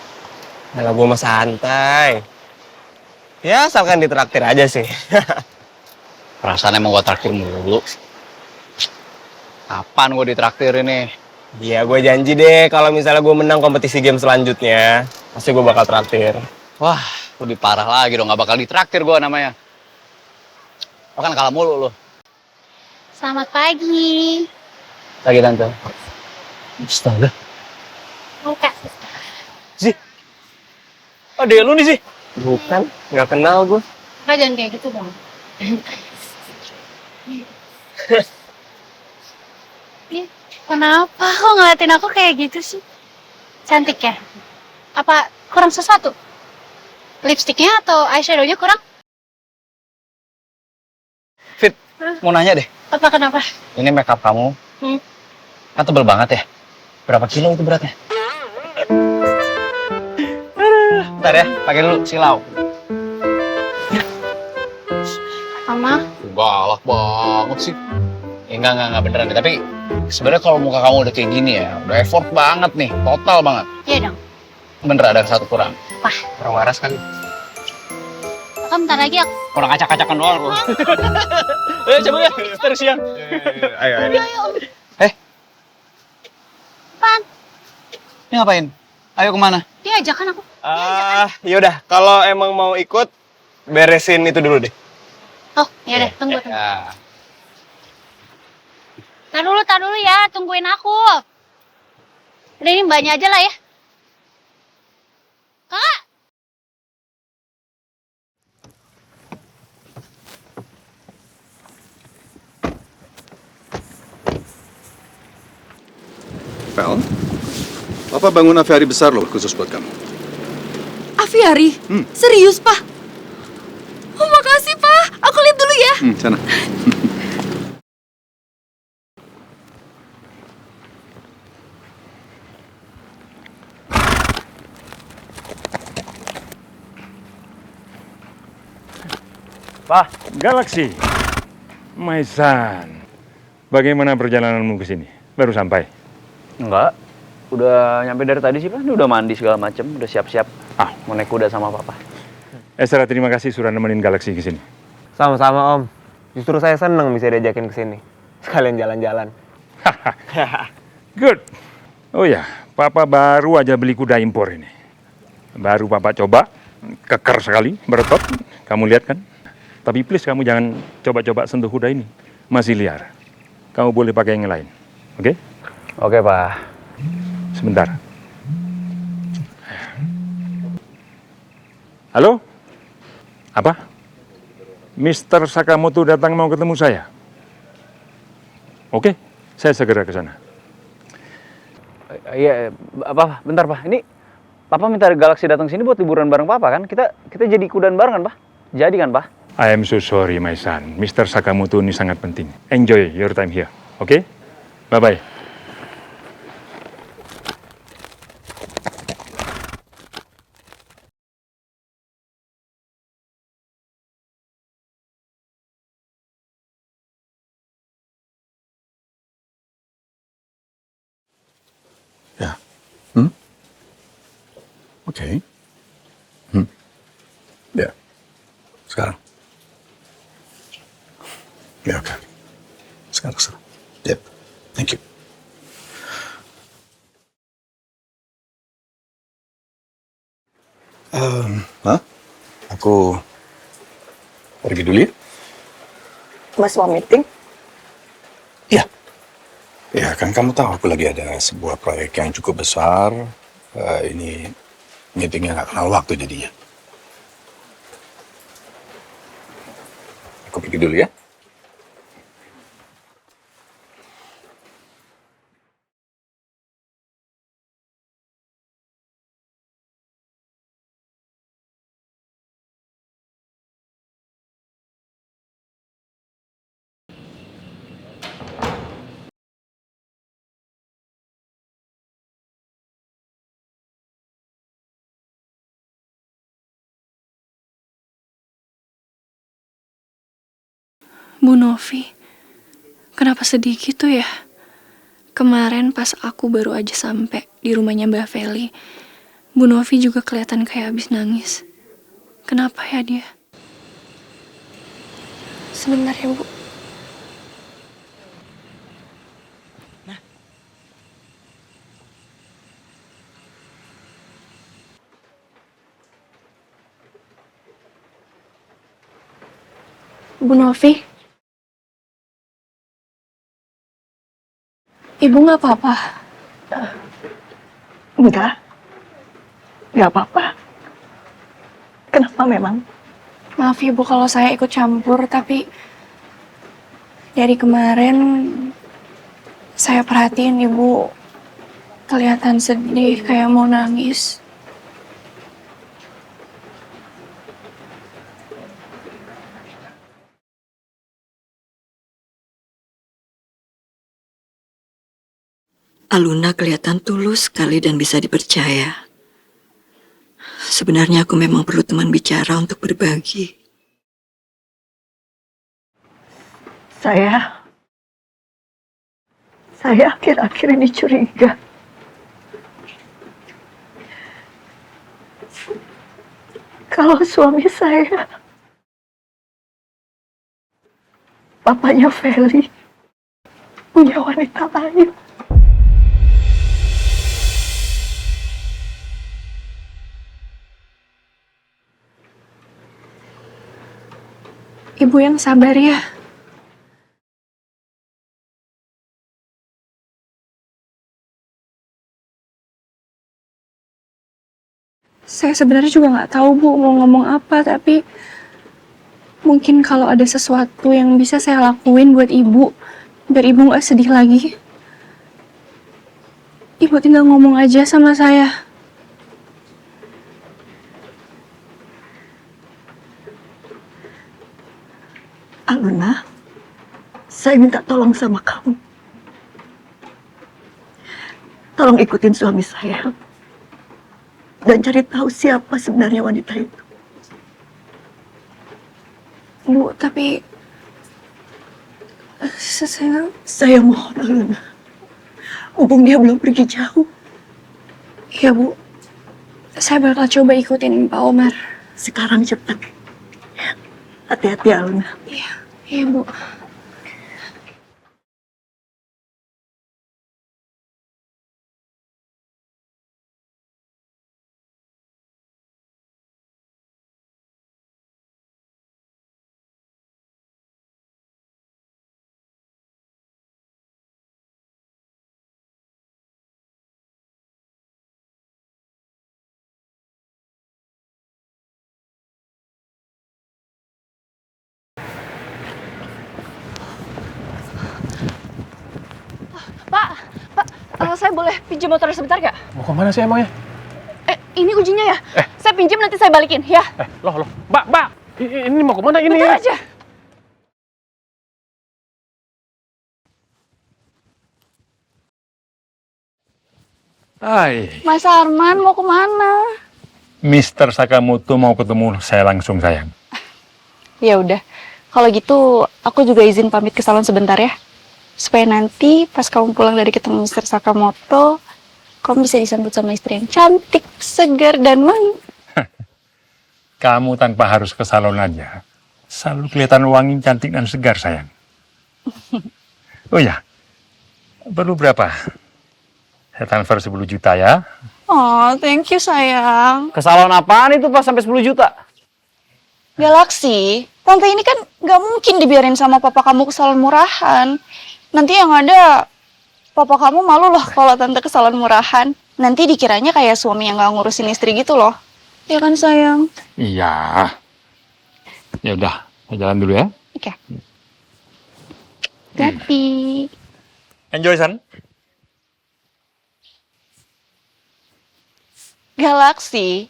Kalau gue mah santai. Ya, asalkan ditraktir aja sih. Perasaan emang gue traktir mulu. Kapan gue ditraktir ini? Iya, gue janji deh kalau misalnya gue menang kompetisi game selanjutnya, pasti gue bakal traktir. Wah, lebih parah lagi dong. Gak bakal ditraktir gue namanya. Lo kan kalah mulu lo. Selamat pagi. Lagi tante. Astaga. Oke. Zi. Adek lu nih sih? Bukan, nggak kenal gue. Kakak jangan kayak gitu dong. Kenapa kok ngeliatin aku kayak gitu sih? Cantik ya? Apa kurang sesuatu? Lipstiknya atau eyeshadownya kurang? Fit, mau nanya deh. Apa kenapa? Ini makeup kamu kan tebel banget ya? Berapa kilo itu beratnya? Bentar ya, pakai dulu silau. Mama? Galak banget sih. Ya, enggak beneran deh. Tapi sebenarnya kalau muka kamu udah kayak gini ya, udah effort banget nih, total banget. Iya dong. Bener ada satu kurang. Wah. Kurang waras kan? Kakak bentar lagi aku. Kurang acak-acakan doang loh. Coba ya, ntar siang. Ayo. Pan, Ini ngapain? Ayo kemana? diajakan aku. Yaudah, kalau emang mau ikut, beresin itu dulu deh. Oh, ya deh, tunggu. Ya. Tar dulu ya, tungguin aku. Udah ini mbaknya aja lah ya. Kakak. Vel, Papa bangun aviari besar loh khusus buat kamu. Aviari? Serius, Pak? Oh, makasih, Pak. Aku lihat dulu ya. Sana. Pak, Galaxy. Maisan. Bagaimana perjalananmu ke sini? Baru sampai? Enggak. Udah nyampe dari tadi sih, Pak. Ini udah mandi segala macem, udah siap-siap. Mau naik kuda sama Papa. Ezra, terima kasih sudah nemenin Galaxy ke sini. Sama-sama, Om. Justru saya seneng bisa diajakin ke sini. Sekalian jalan-jalan. Good. Oh ya, Papa baru aja beli kuda impor ini. Baru Papa coba, keker sekali, berotot. Kamu lihat kan? Tapi please kamu jangan coba-coba sentuh kuda ini. Masih liar. Kamu boleh pakai yang lain. Oke? Oke, Pak. Sebentar. Halo? Apa? Mr. Sakamoto datang mau ketemu saya? Oke, saya segera ke sana. Iya, apa? Bentar, Pak. Ini Papa minta Galaxy datang sini buat liburan bareng Papa kan? Kita jadi kudan bareng kan, Pak? Jadi kan, Pak? I am so sorry, my son. Mr. Sakamoto ini sangat penting. Enjoy your time here, oke? Bye-bye. Oke. Ya. Sekarang. Ya, oke. Sekarang. Yep. Thank you. Aku pergi dulu ya. Mas mau meeting? Ya, kan kamu tahu aku lagi ada sebuah proyek yang cukup besar. Ini meetingnya nggak kenal waktu jadinya. Aku pergi dulu ya. Bu Novi, kenapa sedih gitu ya? Kemarin pas aku baru aja sampai di rumahnya Mbak Feli, Bu Novi juga kelihatan kayak habis nangis. Kenapa ya dia? Sebentar ya, Bu. Bu Novi? Ibu nggak apa-apa? Enggak apa-apa. Kenapa memang? Maaf Ibu kalau saya ikut campur, tapi dari kemarin saya perhatiin Ibu kelihatan sedih, kayak mau nangis. Aluna kelihatan tulus sekali dan bisa dipercaya. Sebenarnya aku memang perlu teman bicara untuk berbagi. Saya akhir-akhir ini curiga. Kalau suami saya, papanya Feli, punya wanita lain. Ibu yang sabar ya. Saya sebenarnya juga nggak tahu Bu mau ngomong apa, tapi mungkin kalau ada sesuatu yang bisa saya lakuin buat Ibu, biar Ibu nggak sedih lagi. Ibu tinggal ngomong aja sama saya. Aluna, saya minta tolong sama kamu. Tolong ikutin suami saya. Dan cari tahu siapa sebenarnya wanita itu. Bu, tapi... Saya mohon, Aluna. Mumpung dia belum pergi jauh. Iya, Bu. Saya bakal coba ikutin Pak Omar. Sekarang cepat. Hati-hati, Aluna. Iya, Bu. Pak, saya boleh pinjam motor sebentar gak? Mau kemana sih emangnya? Ini ujinya ya. Saya pinjam nanti saya balikin, ya. Loh. Mbak. Ini mau kemana ini? Bentar aja. Hai, Mas Arman mau kemana? Mr. Sakamoto mau ketemu saya langsung, sayang. Ya udah. Kalau gitu, aku juga izin pamit ke salon sebentar ya. Supaya nanti pas kamu pulang dari ketemu Mr. Sakamoto, kamu bisa disambut sama istri yang cantik, segar, dan wangi. Kamu tanpa harus ke salon aja. Selalu kelihatan wangi, cantik, dan segar, sayang. Oh ya, perlu berapa? Saya transfer 10 juta ya. Oh, thank you sayang. Ke salon apaan itu pas sampai 10 juta? Galaksi, tante ini kan nggak mungkin dibiarin sama papa kamu ke salon murahan. Nanti yang ada, papa kamu malu loh kalau tante ke salon murahan. Nanti dikiranya kayak suami yang nggak ngurusin istri gitu loh. Ya kan sayang? Iya. Ya udah, saya jalan dulu ya. Oke. Hati. Enjoy, San. Galaksi,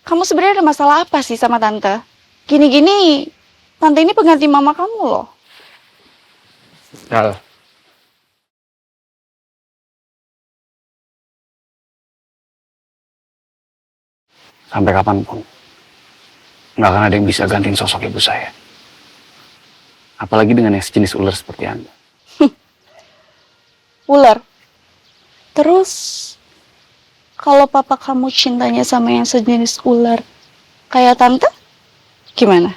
kamu sebenarnya ada masalah apa sih sama tante? Gini-gini, tante ini pengganti mama kamu loh. Gal. Sampai kapanpun, nggak akan ada yang bisa gantiin sosok ibu saya. Apalagi dengan yang sejenis ular seperti Anda. Ular. Terus, kalau papa kamu cintanya sama yang sejenis ular, kayak tante, gimana?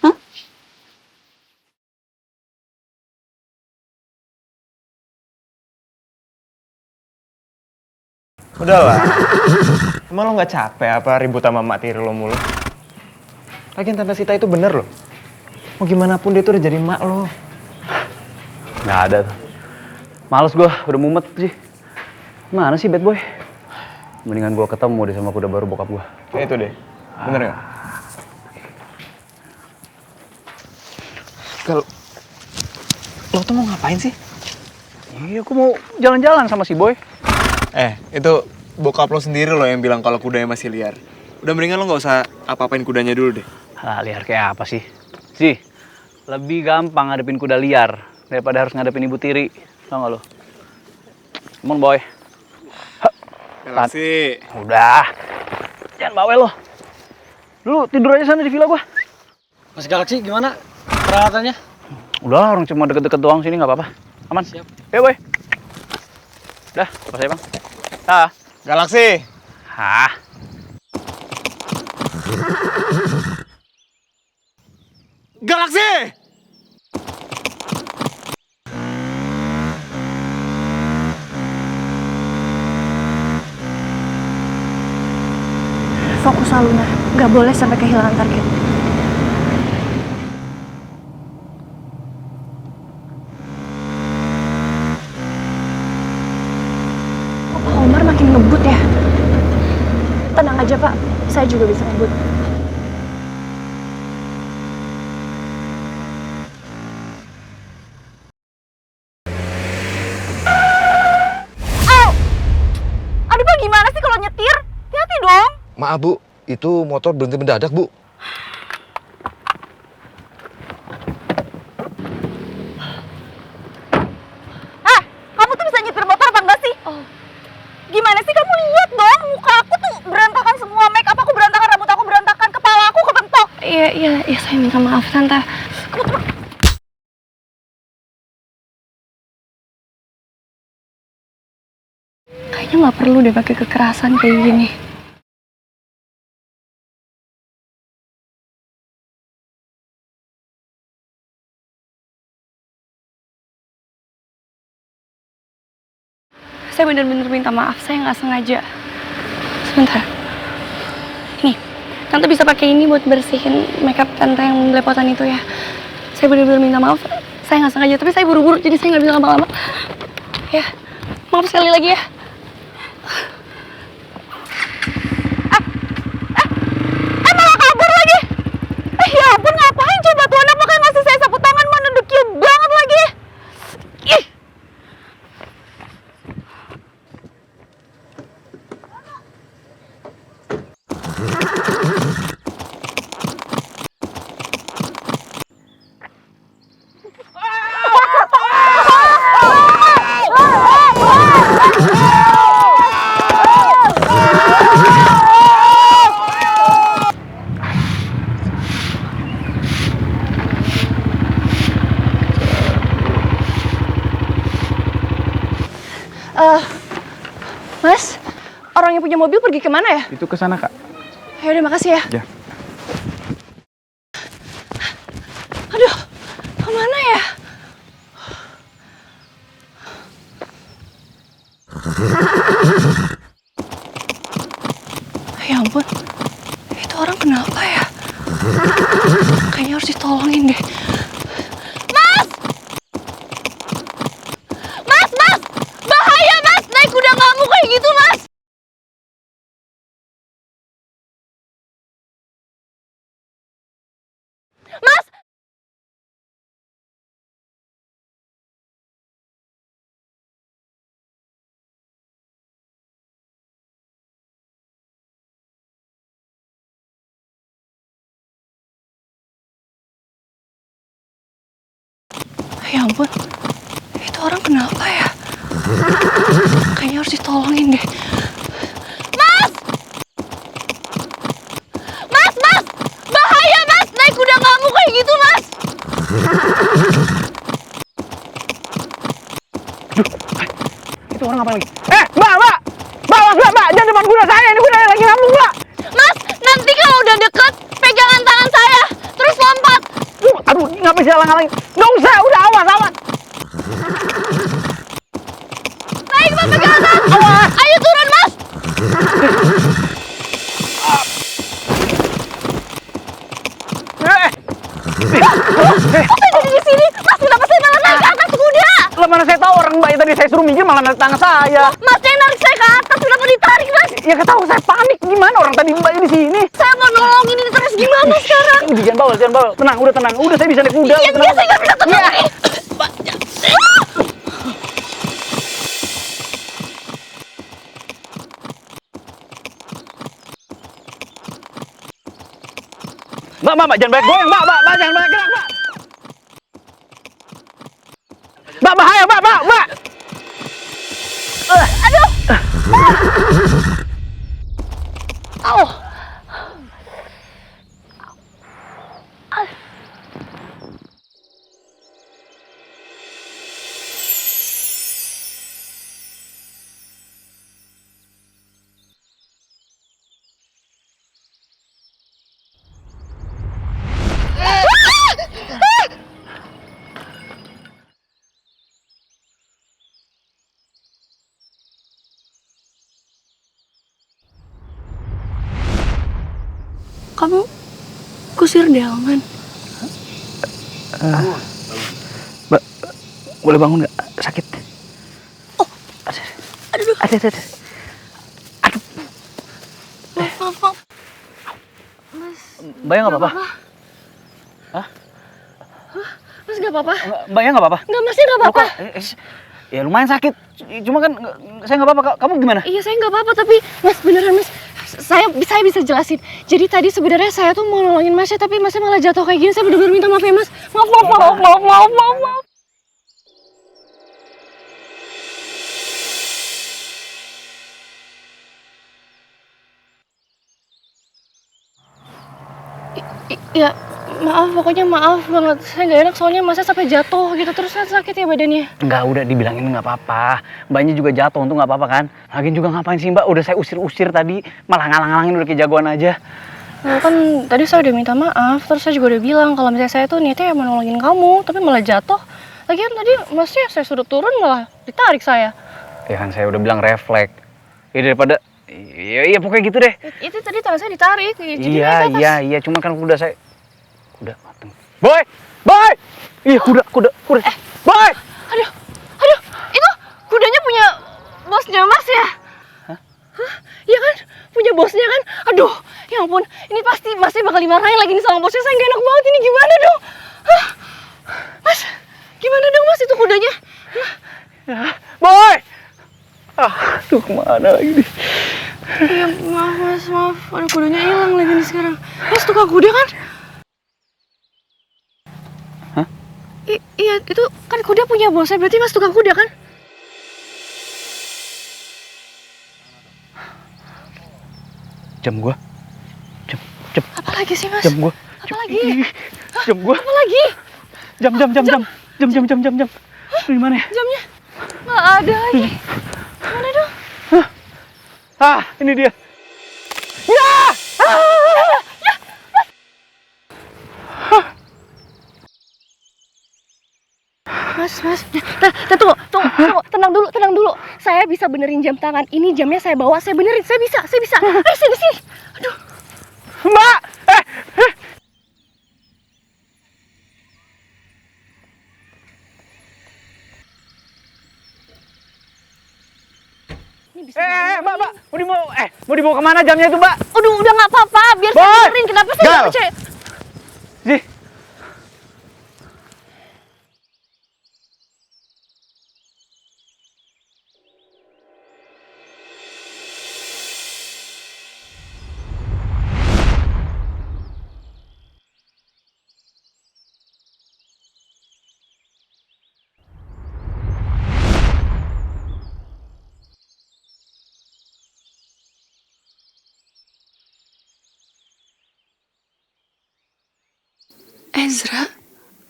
Hah? Udahlah. Emang lo nggak capek apa ribut sama mak tiri lo mulu? Lagian Tante Sita itu bener loh. Mau gimana pun dia tuh udah jadi mak lo. Nggak ada tuh. Males gue, udah mumet sih. Mana sih bad boy? Mendingan gue ketemu deh sama kuda baru bokap gue. Kayak itu deh. Bener nggak? Kalau lo tuh mau ngapain sih? Iya, aku mau jalan-jalan sama si boy. Itu bokap lo sendiri lo yang bilang kalau kudanya masih liar. Udah mendingan lo nggak usah apa-apain kudanya dulu deh. Liar kayak apa sih? Sih, lebih gampang ngadepin kuda liar daripada harus ngadepin ibu tiri. Tau gak lo? Come on boy. Galaksi. Udah. Jangan bawel lo. Lu tidur aja sana di villa gua. Mas Galaksi gimana peralatannya? Udah, orang cuma deket-deket doang sini nggak apa-apa. Aman. Siap. Ya boy. Udah, apa saya bang? Galaksi. Hah? Galaksi! Fokus Aluna, nggak boleh sampai kehilangan target. Pak Omar makin ngebut ya. Tenang aja Pak, saya juga bisa ngebut. Maaf Bu, itu motor berhenti mendadak Bu. Kamu tuh bisa nyetir motor apa enggak sih? Gimana sih, kamu lihat dong, muka aku tuh berantakan semua, make up aku berantakan, rambut aku berantakan, kepala aku kepentok. Iya, saya minta maaf Tante. Kayaknya nggak perlu deh pakai kekerasan kayak gini. Saya bener-bener minta maaf, saya nggak sengaja. Sebentar. Nih, Tante bisa pakai ini buat bersihin makeup Tante yang belepotan itu ya. Saya bener-bener minta maaf, saya nggak sengaja, tapi saya buru-buru jadi saya nggak bisa lama-lama. Ya, maaf sekali lagi ya. Malah kabur lagi. Ya ampun, ngapain coba tuh anak, makanya ngasih saya sapu tangan, mana dekil banget lagi. Ih. Mas, orang yang punya mobil pergi kemana ya? Itu ke sana, Kak. Yaudah, makasih ya. Ya. Aduh, kemana ya? Ya ampun, itu orang kenapa ya? Kayaknya harus ditolongin deh. Mas! Bahaya Mas, naik kuda ngamuk kayak gitu Mas. Mas! Ya ampun, itu orang kenapa ya? Kayaknya harus ditolongin deh. Mas! Bahaya Mas, naik kuda ngamuk kayak gitu Mas. Itu orang apa lagi? Mbak! Jangan depan kuda saya, ini kuda lagi ngamuk, Mbak. Mas, nanti kalau udah deket, pegangan tangan saya, terus lompat. Aduh, ngapain sih halang-halangin? Nggak usah, udah awas. Naik Mas, pegangan tangan. Awas. Ayo turun Mas. Kok saya jadi di sini? Mas, kenapa saya malah naik ke atas kuda? Lah mana saya tahu orang Mbak tadi saya suruh minggir malah narik tangan saya. Mas, yang narik saya ke atas, kenapa ditarik Mas? Ya ketahu saya panik, gimana orang tadi Mbak di sini? Saya mau nolongin ini terus gimana sekarang? Udah jangan bawel. Tenang. Udah saya bisa naik kuda. Iya, saya nggak bisa tenang. Mbak, jangan banyak goyang, Mbak, jangan banyak gerak, Mbak. Mbak, bahaya, Mbak. Aduh. Kamu kusir delman. Mbak, boleh bangun nggak? Sakit. Aduh. Aduh. Maaf. Mas. Mbak nggak apa-apa? Hah? Mas nggak apa-apa? Mbaknya nggak apa-apa? Nggak, Masnya nggak apa-apa. Ya lumayan sakit. Cuma kan saya nggak apa-apa. Kamu gimana? Iya, saya nggak apa-apa, tapi Mas beneran Mas, saya saya bisa jelasin. Jadi tadi sebenarnya saya tuh mau nolongin Masnya, tapi Masnya malah jatuh kayak gini. Saya bener-bener minta maaf ya, Mas. Maaf. Ya, maaf, pokoknya maaf banget. Saya nggak enak soalnya Masnya sampai jatuh gitu, terus sakit ya badannya. Enggak, udah dibilangin nggak apa-apa. Mbaknya juga jatuh, untung nggak apa-apa kan. Lagian juga ngapain sih Mbak? Udah saya usir-usir tadi, malah ngalang-ngalangin udah kayak jagoan aja. Nah, kan tadi saya udah minta maaf, terus saya juga udah bilang kalau misalnya saya tuh niatnya mau nolongin kamu, tapi malah jatuh. Lagian tadi Masnya saya suruh turun malah ditarik saya. Ya kan saya udah bilang refleks. Ya daripada iya pokoknya gitu deh. Itu tadi tangan saya ditarik. Iya, cuma kan kuda saya kuda mateng. Boy. Iya, kuda. Boy. Aduh, itu kudanya punya bosnya Mas ya? Hah? Iya kan? Punya bosnya kan? Aduh, ya ampun, ini pasti Masnya bakal dimarahin lagi nih sama bosnya. Saya gak enak banget, ini gimana dong? Hah? Mas, gimana dong Mas itu kudanya? Boy. Aduh, kemana lagi nih? Iya, maaf Mas, maaf. Aduh, kudanya hilang lagi nih sekarang. Mas tukang kuda kan? Hah? Iya, itu kan kuda punya bosnya, berarti Mas tukang kuda kan? Jam gua. Jam. Apa lagi sih Mas? Jam gua. Apa lagi? Jam gua. Apa lagi? Jam. Di mana ya? Jamnya nggak ada lagi. Mana dong? Ini dia. Mas. Tunggu. Tenang dulu. Saya bisa benerin jam tangan. Ini jamnya saya bawa, saya benerin. Saya bisa. Ayo sini. Aduh. Mbak! Mbak, mau dibawa kemana jamnya itu, Mbak? Udah nggak apa-apa, biar saya benerin. Kenapa saya nggak percaya? Sih. Ezra,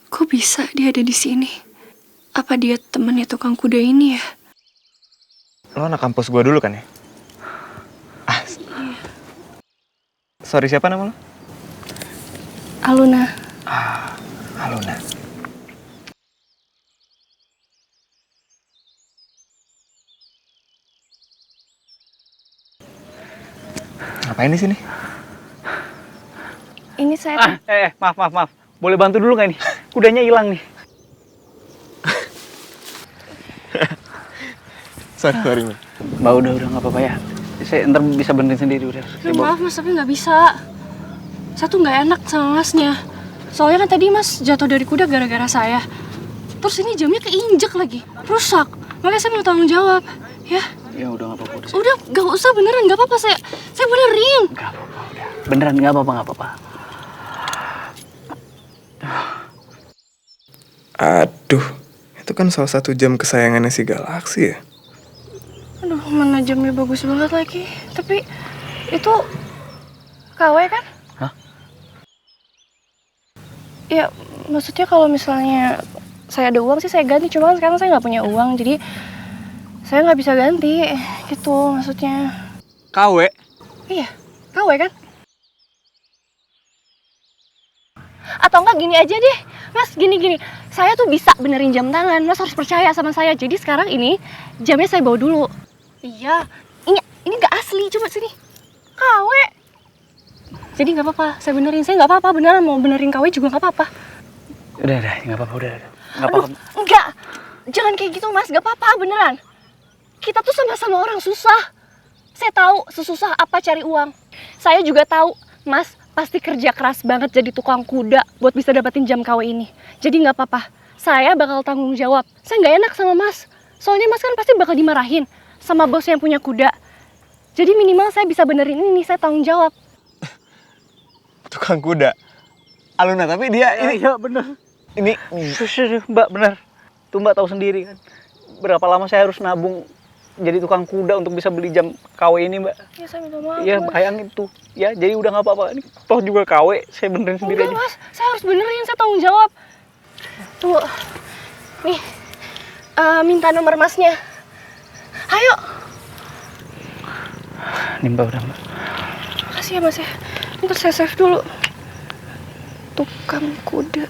kok bisa dia ada di sini? Apa dia temannya tukang kuda ini ya? Lo anak kampus gue dulu kan ya? Sorry, siapa nama lo? Aluna. Aluna. Ngapain di sini? Ini saya... Maaf. Boleh bantu dulu nggak nih? Kudanya hilang nih. Sorry, Mbak, udah nggak apa-apa ya. Saya ntar bisa benerin sendiri udah. Maaf Mas, tapi nggak bisa. Saya tuh nggak enak sama Masnya. Soalnya kan tadi Mas jatuh dari kuda gara-gara saya. Terus ini jamnya keinjek lagi, rusak. Makanya saya mau tanggung jawab, ya. Ya udah nggak apa-apa. Udah nggak usah, beneran nggak apa-apa, saya benerin. Nggak apa-apa udah. Beneran nggak apa-apa. Aduh, itu kan salah satu jam kesayangannya si Galaksi ya. Aduh, mana jamnya bagus banget lagi. Tapi itu KW kan? Hah? Ya, maksudnya kalau misalnya saya ada uang sih saya ganti. Cuma kan sekarang saya nggak punya uang, jadi saya nggak bisa ganti. Gitu maksudnya. KW? Iya, KW kan? Atau enggak gini aja deh, Mas, gini. Saya tuh bisa benerin jam tangan, Mas harus percaya sama saya. Jadi sekarang ini jamnya saya bawa dulu. Iya, ini nggak asli, coba sini. KW. Jadi nggak apa-apa, saya benerin. Saya nggak apa-apa, beneran mau benerin KW juga nggak apa-apa. Udah, nggak apa-apa, udah. Nggak Aduh, apa-apa. enggak. Jangan kayak gitu, Mas, nggak apa-apa, beneran. Kita tuh sama-sama orang susah. Saya tahu sesusah apa cari uang. Saya juga tahu, Mas pasti kerja keras banget jadi tukang kuda buat bisa dapetin jam KW ini. Jadi nggak apa-apa, saya bakal tanggung jawab. Saya nggak enak sama Mas, soalnya Mas kan pasti bakal dimarahin sama bos yang punya kuda. Jadi minimal saya bisa benerin ini, saya tanggung jawab. Tukang kuda. Aluna, tapi dia ini... Iya, bener. Ini... Mbak, bener. Tuh Mbak tahu sendiri kan. Berapa lama saya harus nabung jadi tukang kuda untuk bisa beli jam KW ini, Mbak. Ya, saya minta maaf. Iya, bayangin tuh. Ya, jadi udah nggak apa-apa. Ini toh juga KW, saya benerin sendiri aja. Mas, saya harus benerin, saya tanggung jawab. Tunggu. Nih, minta nomor masnya. Ayo. Nih Mbak, udah Mbak. Makasih ya Mas ya. Ntar saya save dulu. Tukang kuda.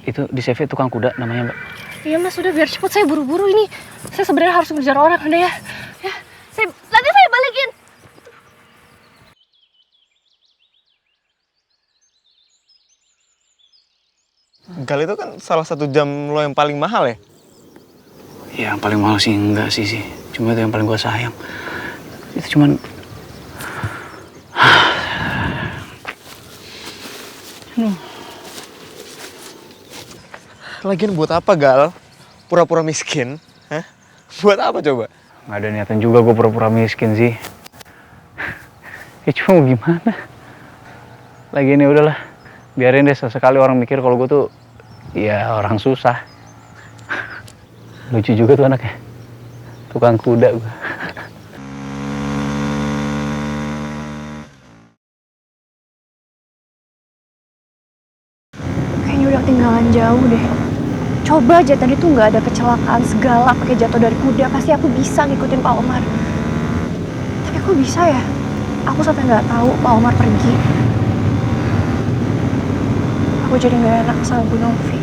Itu di CV tukang kuda namanya, Mbak. Iya Mas, udah biar cepet, saya buru-buru ini. Saya sebenarnya harus ngejar orang, udah ya. Ya, nanti saya balikin. Gal itu kan salah satu jam lo yang paling mahal ya? Ya, yang paling mahal sih enggak sih. Cuma itu yang paling gua sayang. Itu cuman... Lagian buat apa, Gal? Pura-pura miskin? Hah? Buat apa coba? Nggak ada niatan juga gue pura-pura miskin sih. Ya cuma mau gimana? Lagian ya udahlah. Biarin deh, sesekali orang mikir kalau gue tuh ya orang susah. Lucu juga tuh anaknya. Tukang kuda gue. Kayaknya udah ketinggalan jauh deh. Coba aja tadi tuh nggak ada kecelakaan segala pakai jatuh dari kuda, pasti aku bisa ngikutin Pak Omar. Tapi kok bisa ya? Aku sampai nggak tahu Pak Omar pergi. Aku jadi nggak enak sama Bu Novi.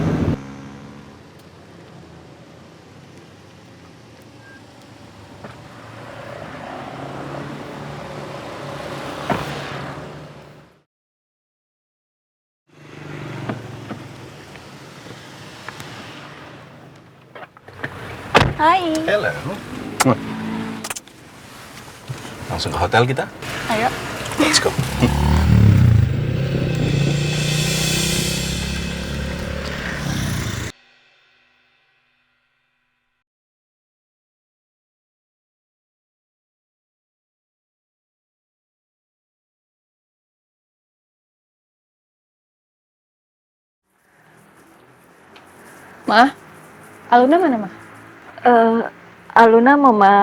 Hai. Hello. Langsung ke hotel kita? Ayo. Let's go. Ma, Aluna mana, Ma? Aluna mama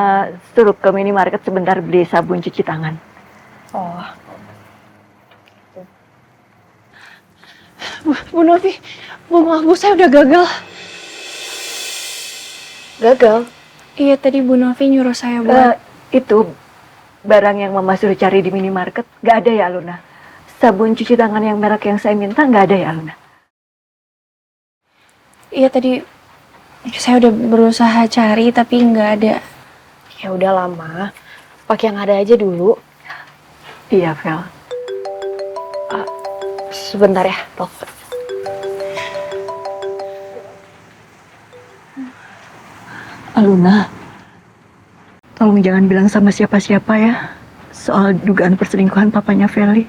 suruh ke minimarket sebentar beli sabun cuci tangan. Oh. Bu Novi, maaf Bu, saya udah gagal. Gagal? Iya, tadi Bu Novi nyuruh saya buat... Itu barang yang mama suruh cari di minimarket, nggak ada ya Aluna? Sabun cuci tangan yang merek yang saya minta nggak ada ya Aluna? Iya, tadi saya udah berusaha cari tapi nggak ada. Ya udah lama, pakai yang ada aja dulu. Iya, Vel. Sebentar ya, telepon. Aluna, tolong jangan bilang sama siapa-siapa ya soal dugaan perselingkuhan papanya Feli.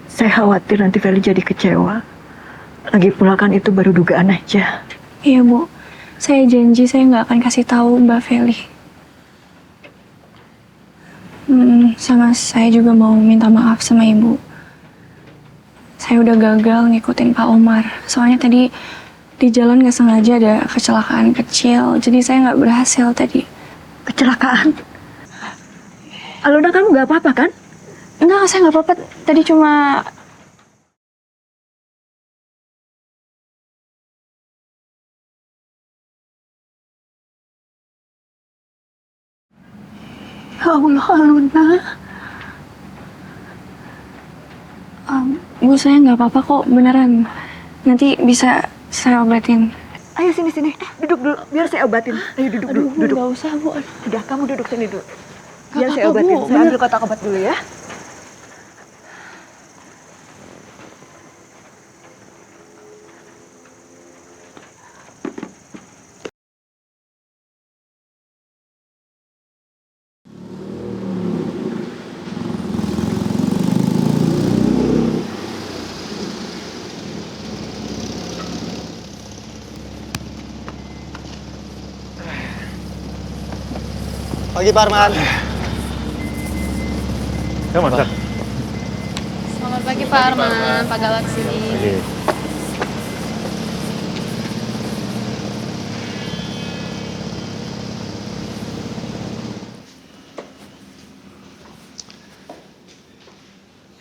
Saya khawatir nanti Feli jadi kecewa. Lagi pula kan itu baru dugaan aja. Iya Bu, saya janji saya nggak akan kasih tahu Mbak Feli. Sama saya juga mau minta maaf sama Ibu. Saya udah gagal ngikutin Pak Omar. Soalnya tadi di jalan nggak sengaja ada kecelakaan kecil, jadi saya nggak berhasil tadi. Kecelakaan? Aluna, kamu nggak apa-apa kan? Enggak, saya nggak apa-apa. Tadi cuma... Ya Allah, Aluna. Bu, saya nggak apa-apa kok, beneran. Nanti bisa saya obatin. Ayo sini. Duduk dulu, biar saya obatin. Ayo duduk dulu. Aduh, nggak usah Bu. Udah, kamu duduk sini dulu. Gak Biar saya apa-apa, obatin. Bu. Saya ambil kotak obat dulu ya. Pagi Pak Arman. Ya, Mas. Selamat pagi Pak Arman, Pak Galaksi.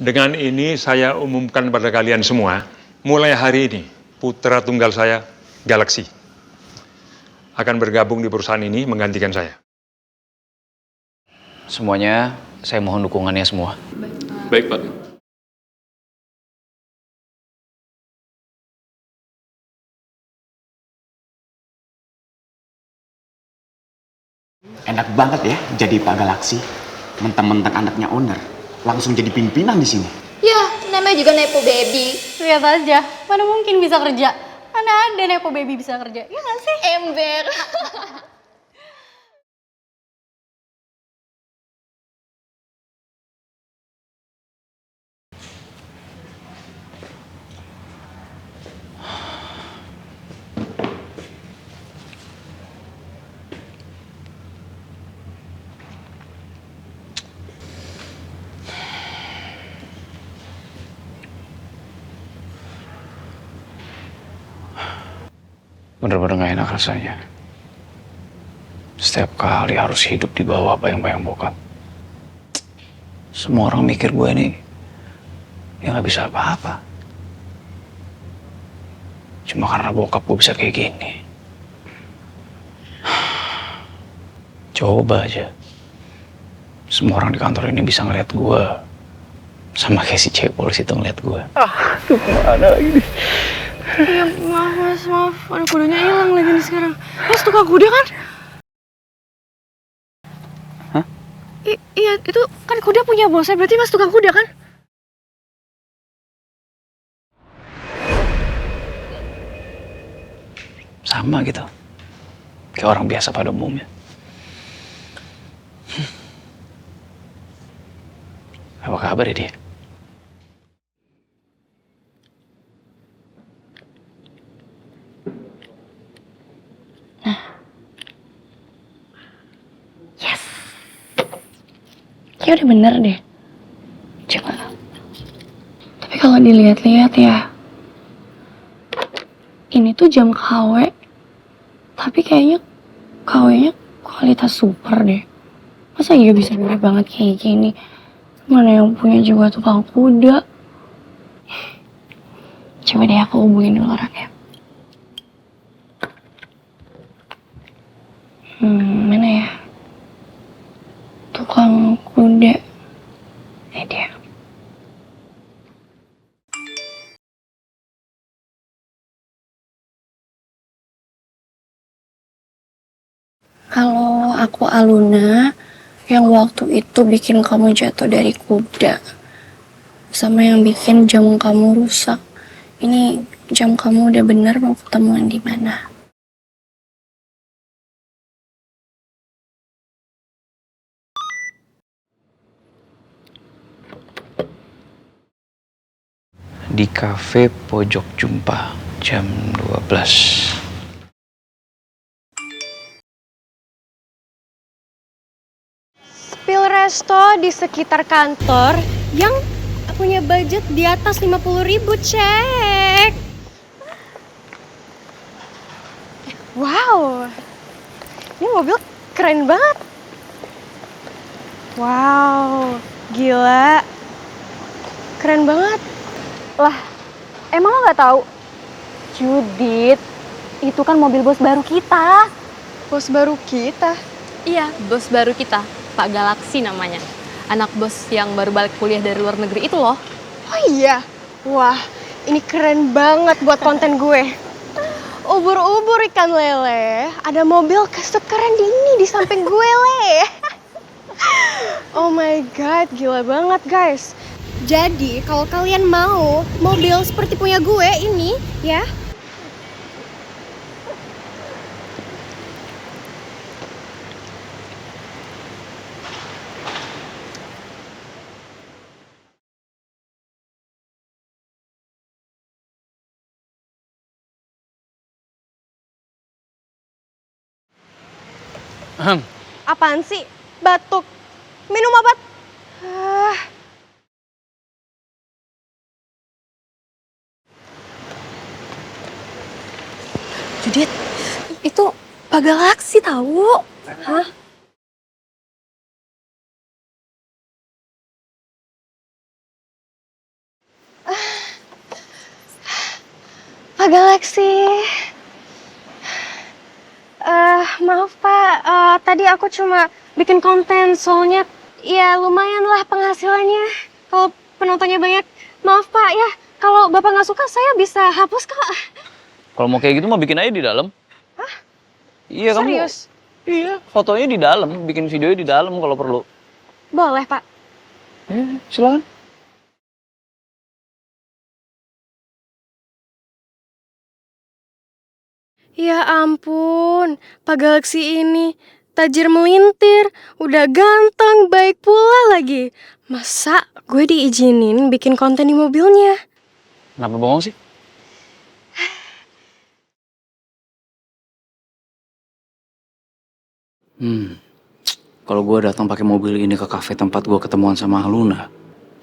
Dengan ini saya umumkan pada kalian semua, mulai hari ini putra tunggal saya, Galaksi, akan bergabung di perusahaan ini menggantikan saya. Semuanya, saya mohon dukungannya semua. Baik, Pak. Enak banget ya jadi Pak Galaksi. Mentang-mentang anaknya owner, langsung jadi pimpinan di sini. Ya, namanya juga Nepo Baby. Lihat aja, mana mungkin bisa kerja. Mana ada Nepo Baby bisa kerja, iya nggak sih? Ember. Bener-bener gak enak rasanya. Setiap kali harus hidup di bawah bayang-bayang bokap. Semua orang mikir gue ini ya gak bisa apa-apa. Cuma karena bokap gue bisa kayak gini. Coba aja semua orang di kantor ini bisa ngeliat gue sama kayak si cewek polisi itu ngeliat gue. Tuh kemana lagi nih? Ya, maaf mas, maaf. Ada kudanya hilang lagi nih sekarang. Mas tukang kuda kan? Hah? Iya, itu kan kuda punya bosnya. Berarti mas tukang kuda kan? Sama gitu. Kayak orang biasa pada umumnya. Apa kabar ya dia? Kayak udah bener deh. Coba. Tapi kalau dilihat-lihat ya, ini tuh jam KW. Tapi kayaknya KW-nya kualitas super deh. Masa iya bisa murah banget kayak gini? Mana yang punya jiwa tukang kuda? Coba deh aku hubungin dulu orangnya. Mana ya? Tukang kuda. Ini dia. Kalau aku Aluna yang waktu itu bikin kamu jatuh dari kuda, sama yang bikin jam kamu rusak. Ini jam kamu udah bener mau ketemuan di mana? Di kafe Pojok Jumpa jam 12. Spill Resto di sekitar kantor yang punya budget di atas 50.000, cek. Wow, ini mobil keren banget. Wow, gila, keren banget. Lah, emang lo nggak tahu? Judit, itu kan mobil bos baru kita. Bos baru kita? Iya, bos baru kita, Pak Galaksi namanya. Anak bos yang baru balik kuliah dari luar negeri itu loh. Oh iya? Wah, ini keren banget buat konten gue. Ubur-ubur ikan lele, ada mobil sekeren ini di samping gue, Le. Oh my god, gila banget guys. Jadi, kalau kalian mau mobil seperti punya gue ini, ya, apaan sih? batuk. Minum obat. Judit, itu Pak Galaksi tahu. Hah? Pak Galaksi. Maaf Pak, tadi aku cuma bikin konten soalnya ya lumayan lah penghasilannya. Kalau penontonnya banyak, maaf Pak ya. Kalau Bapak nggak suka saya bisa hapus Kak. Kalau mau kayak gitu mau bikin aja di dalam. Hah? Iya kamu. Serius? Iya, fotonya di dalam, bikin videonya di dalam kalau perlu. Boleh Pak. Silakan. Ya ampun, Pak Galaksi ini tajir melintir, udah ganteng, baik pula lagi. Masa gue diizinin bikin konten di mobilnya? Kenapa bohong sih? Kalau gue datang pakai mobil ini ke kafe tempat gue ketemuan sama Aluna,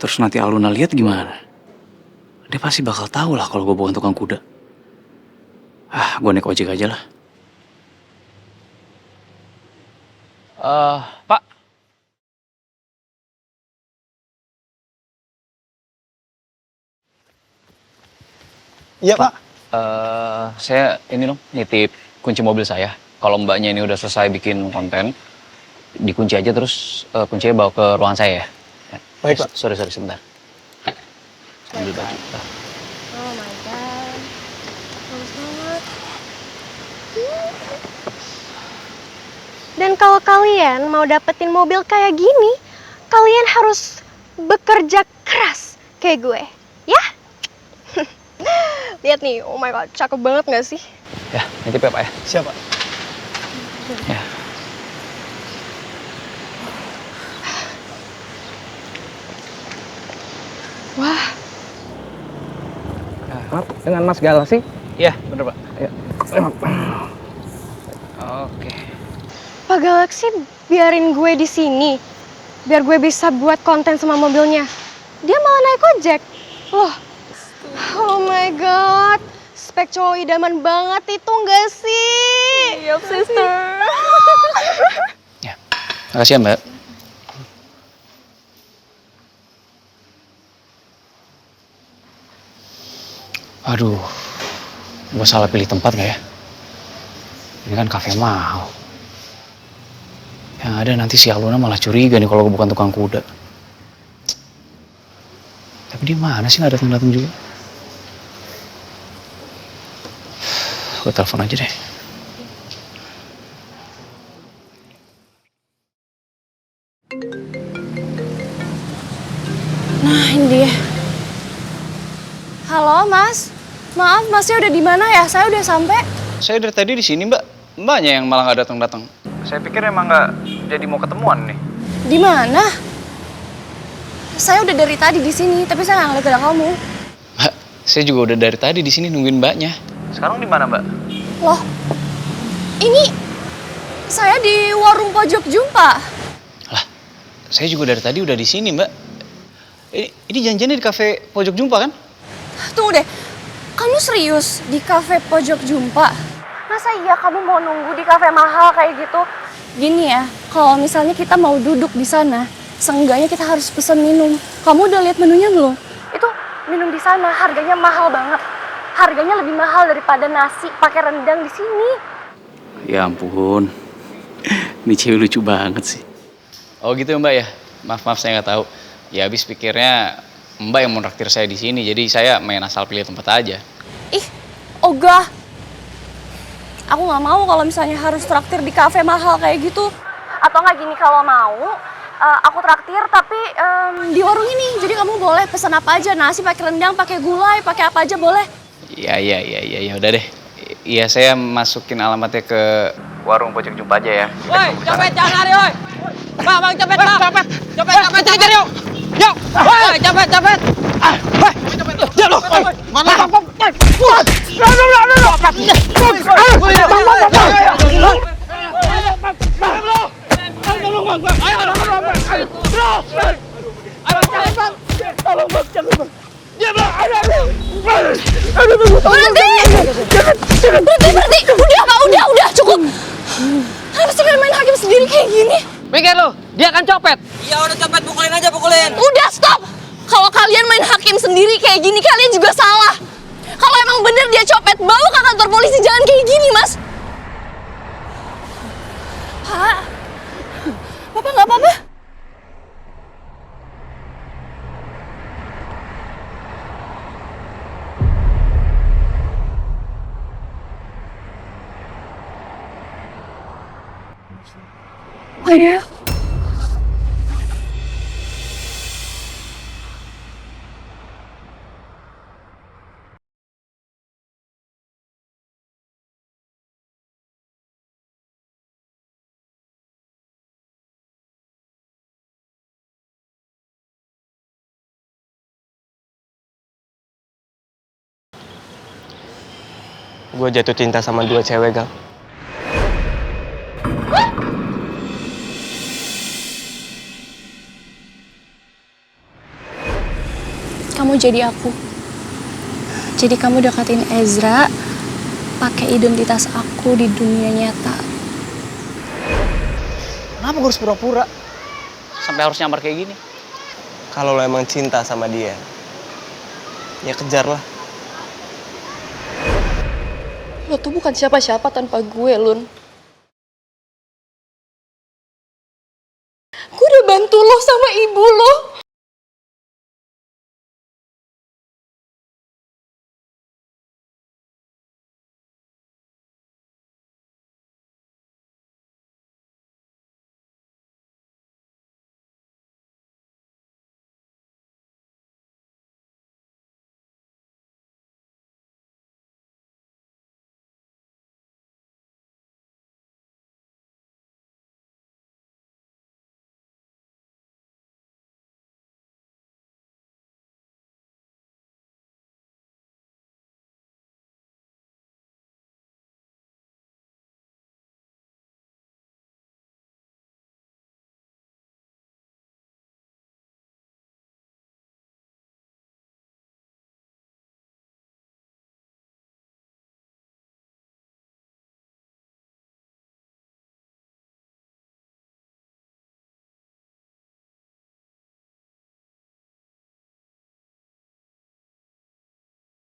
terus nanti Aluna lihat gimana? Dia pasti bakal tahu lah kalau gue bukan tukang kuda. Gue naik ojek aja lah. Pak. Iya, Pak. Saya ini dong, nitip kunci mobil saya. Kalau mbaknya ini udah selesai bikin konten, dikunci aja terus kuncinya bawa ke ruangan saya ya. Baik, Pak. Sorry, sebentar. Saya ambil baju. Oh my god, bagus banget. Dan kalau kalian mau dapetin mobil kayak gini, kalian harus bekerja keras kayak gue, ya? Lihat nih, oh my god, cakep banget gak sih? Ya, nitip ya Pak ya. Siap, Pak. Ya. Wah. Maaf, dengan Mas Galaksi? Iya, bener Pak. Ayo. Oke. Pak Galaksi biarin gue di sini, biar gue bisa buat konten sama mobilnya. Dia malah naik ojek. Loh, oh my god, spek cowok idaman banget itu nggak sih? Yup, sister. Makasih ya Mbak. Aduh, gue salah pilih tempat gak ya? Ini kan kafe mahal. Yang ada nanti si Aluna malah curiga nih kalau gue bukan tukang kuda. Tapi dia mana sih nggak datang juga? Gue telepon aja deh. Nah, ini dia. Halo, Mas. Maaf, Masnya udah di mana ya? Saya udah sampai. Saya dari tadi di sini Mbak. Mbaknya yang malah nggak datang. Saya pikir emang nggak jadi mau ketemuan nih. Di mana? Saya udah dari tadi di sini, tapi saya nggak ngeliat ada kamu. Mbak, saya juga udah dari tadi di sini nungguin Mbaknya. Sekarang di mana Mbak? Loh, ini saya di warung pojok jumpa. Lah, saya juga dari tadi udah di sini Mbak. Ini janjiannya di kafe pojok jumpa kan? Tunggu deh, kamu serius di kafe pojok jumpa? Masa iya kamu mau nunggu di kafe mahal kayak gitu? Gini ya, kalau misalnya kita mau duduk di sana, seenggaknya kita harus pesen minum. Kamu udah lihat menunya belum? Itu minum di sana harganya mahal banget. Harganya lebih mahal daripada nasi pakai rendang di sini. Ya ampun, ini cewek lucu banget sih. Oh gitu ya Mbak ya? Maaf saya nggak tahu. Ya habis pikirnya Mbak yang mau traktir saya di sini, jadi saya main asal pilih tempat aja. Ih, ogah. Aku nggak mau kalau misalnya harus traktir di kafe mahal kayak gitu. Atau nggak gini, kalau mau aku traktir tapi di warung ini. Jadi kamu boleh pesan apa aja, nasi pakai rendang, pakai gulai, pakai apa aja boleh. Iya udah deh. Iya saya masukin alamatnya ke warung pojok jumpa aja ya. Woi, copet jangan lari, woi. Bang, copet, bang. Copet, cari, yuk. Yuk. Woi, copet. Woi, copet. Diam lu. Mana? tolong bang, ayo tolong bang, ayo, bro, ayo jangan bang, tolong bang, jangan bang, dia bang, ayo, Berhenti, udah, cukup. Kenapa sih kalian main hakim sendiri kayak gini? Mikir lo, dia akan copet. Iya udah copet, pukulin aja, pukulin. Udah stop. Kalau kalian main hakim sendiri kayak gini, kalian juga salah. Kalau emang bener dia copet, bawa ke kantor polisi, jangan kayak gini, Mas. Pak, Bapak nggak apa-apa? Ayah. Gue jatuh cinta sama 2 cewek, Gal. Kamu jadi aku. Jadi kamu deketin Ezra pakai identitas aku di dunia nyata. Kenapa gue harus pura-pura? Sampai harus nyamar kayak gini. Kalau lo emang cinta sama dia, ya kejarlah. Lo tuh bukan siapa-siapa tanpa gue, Lun.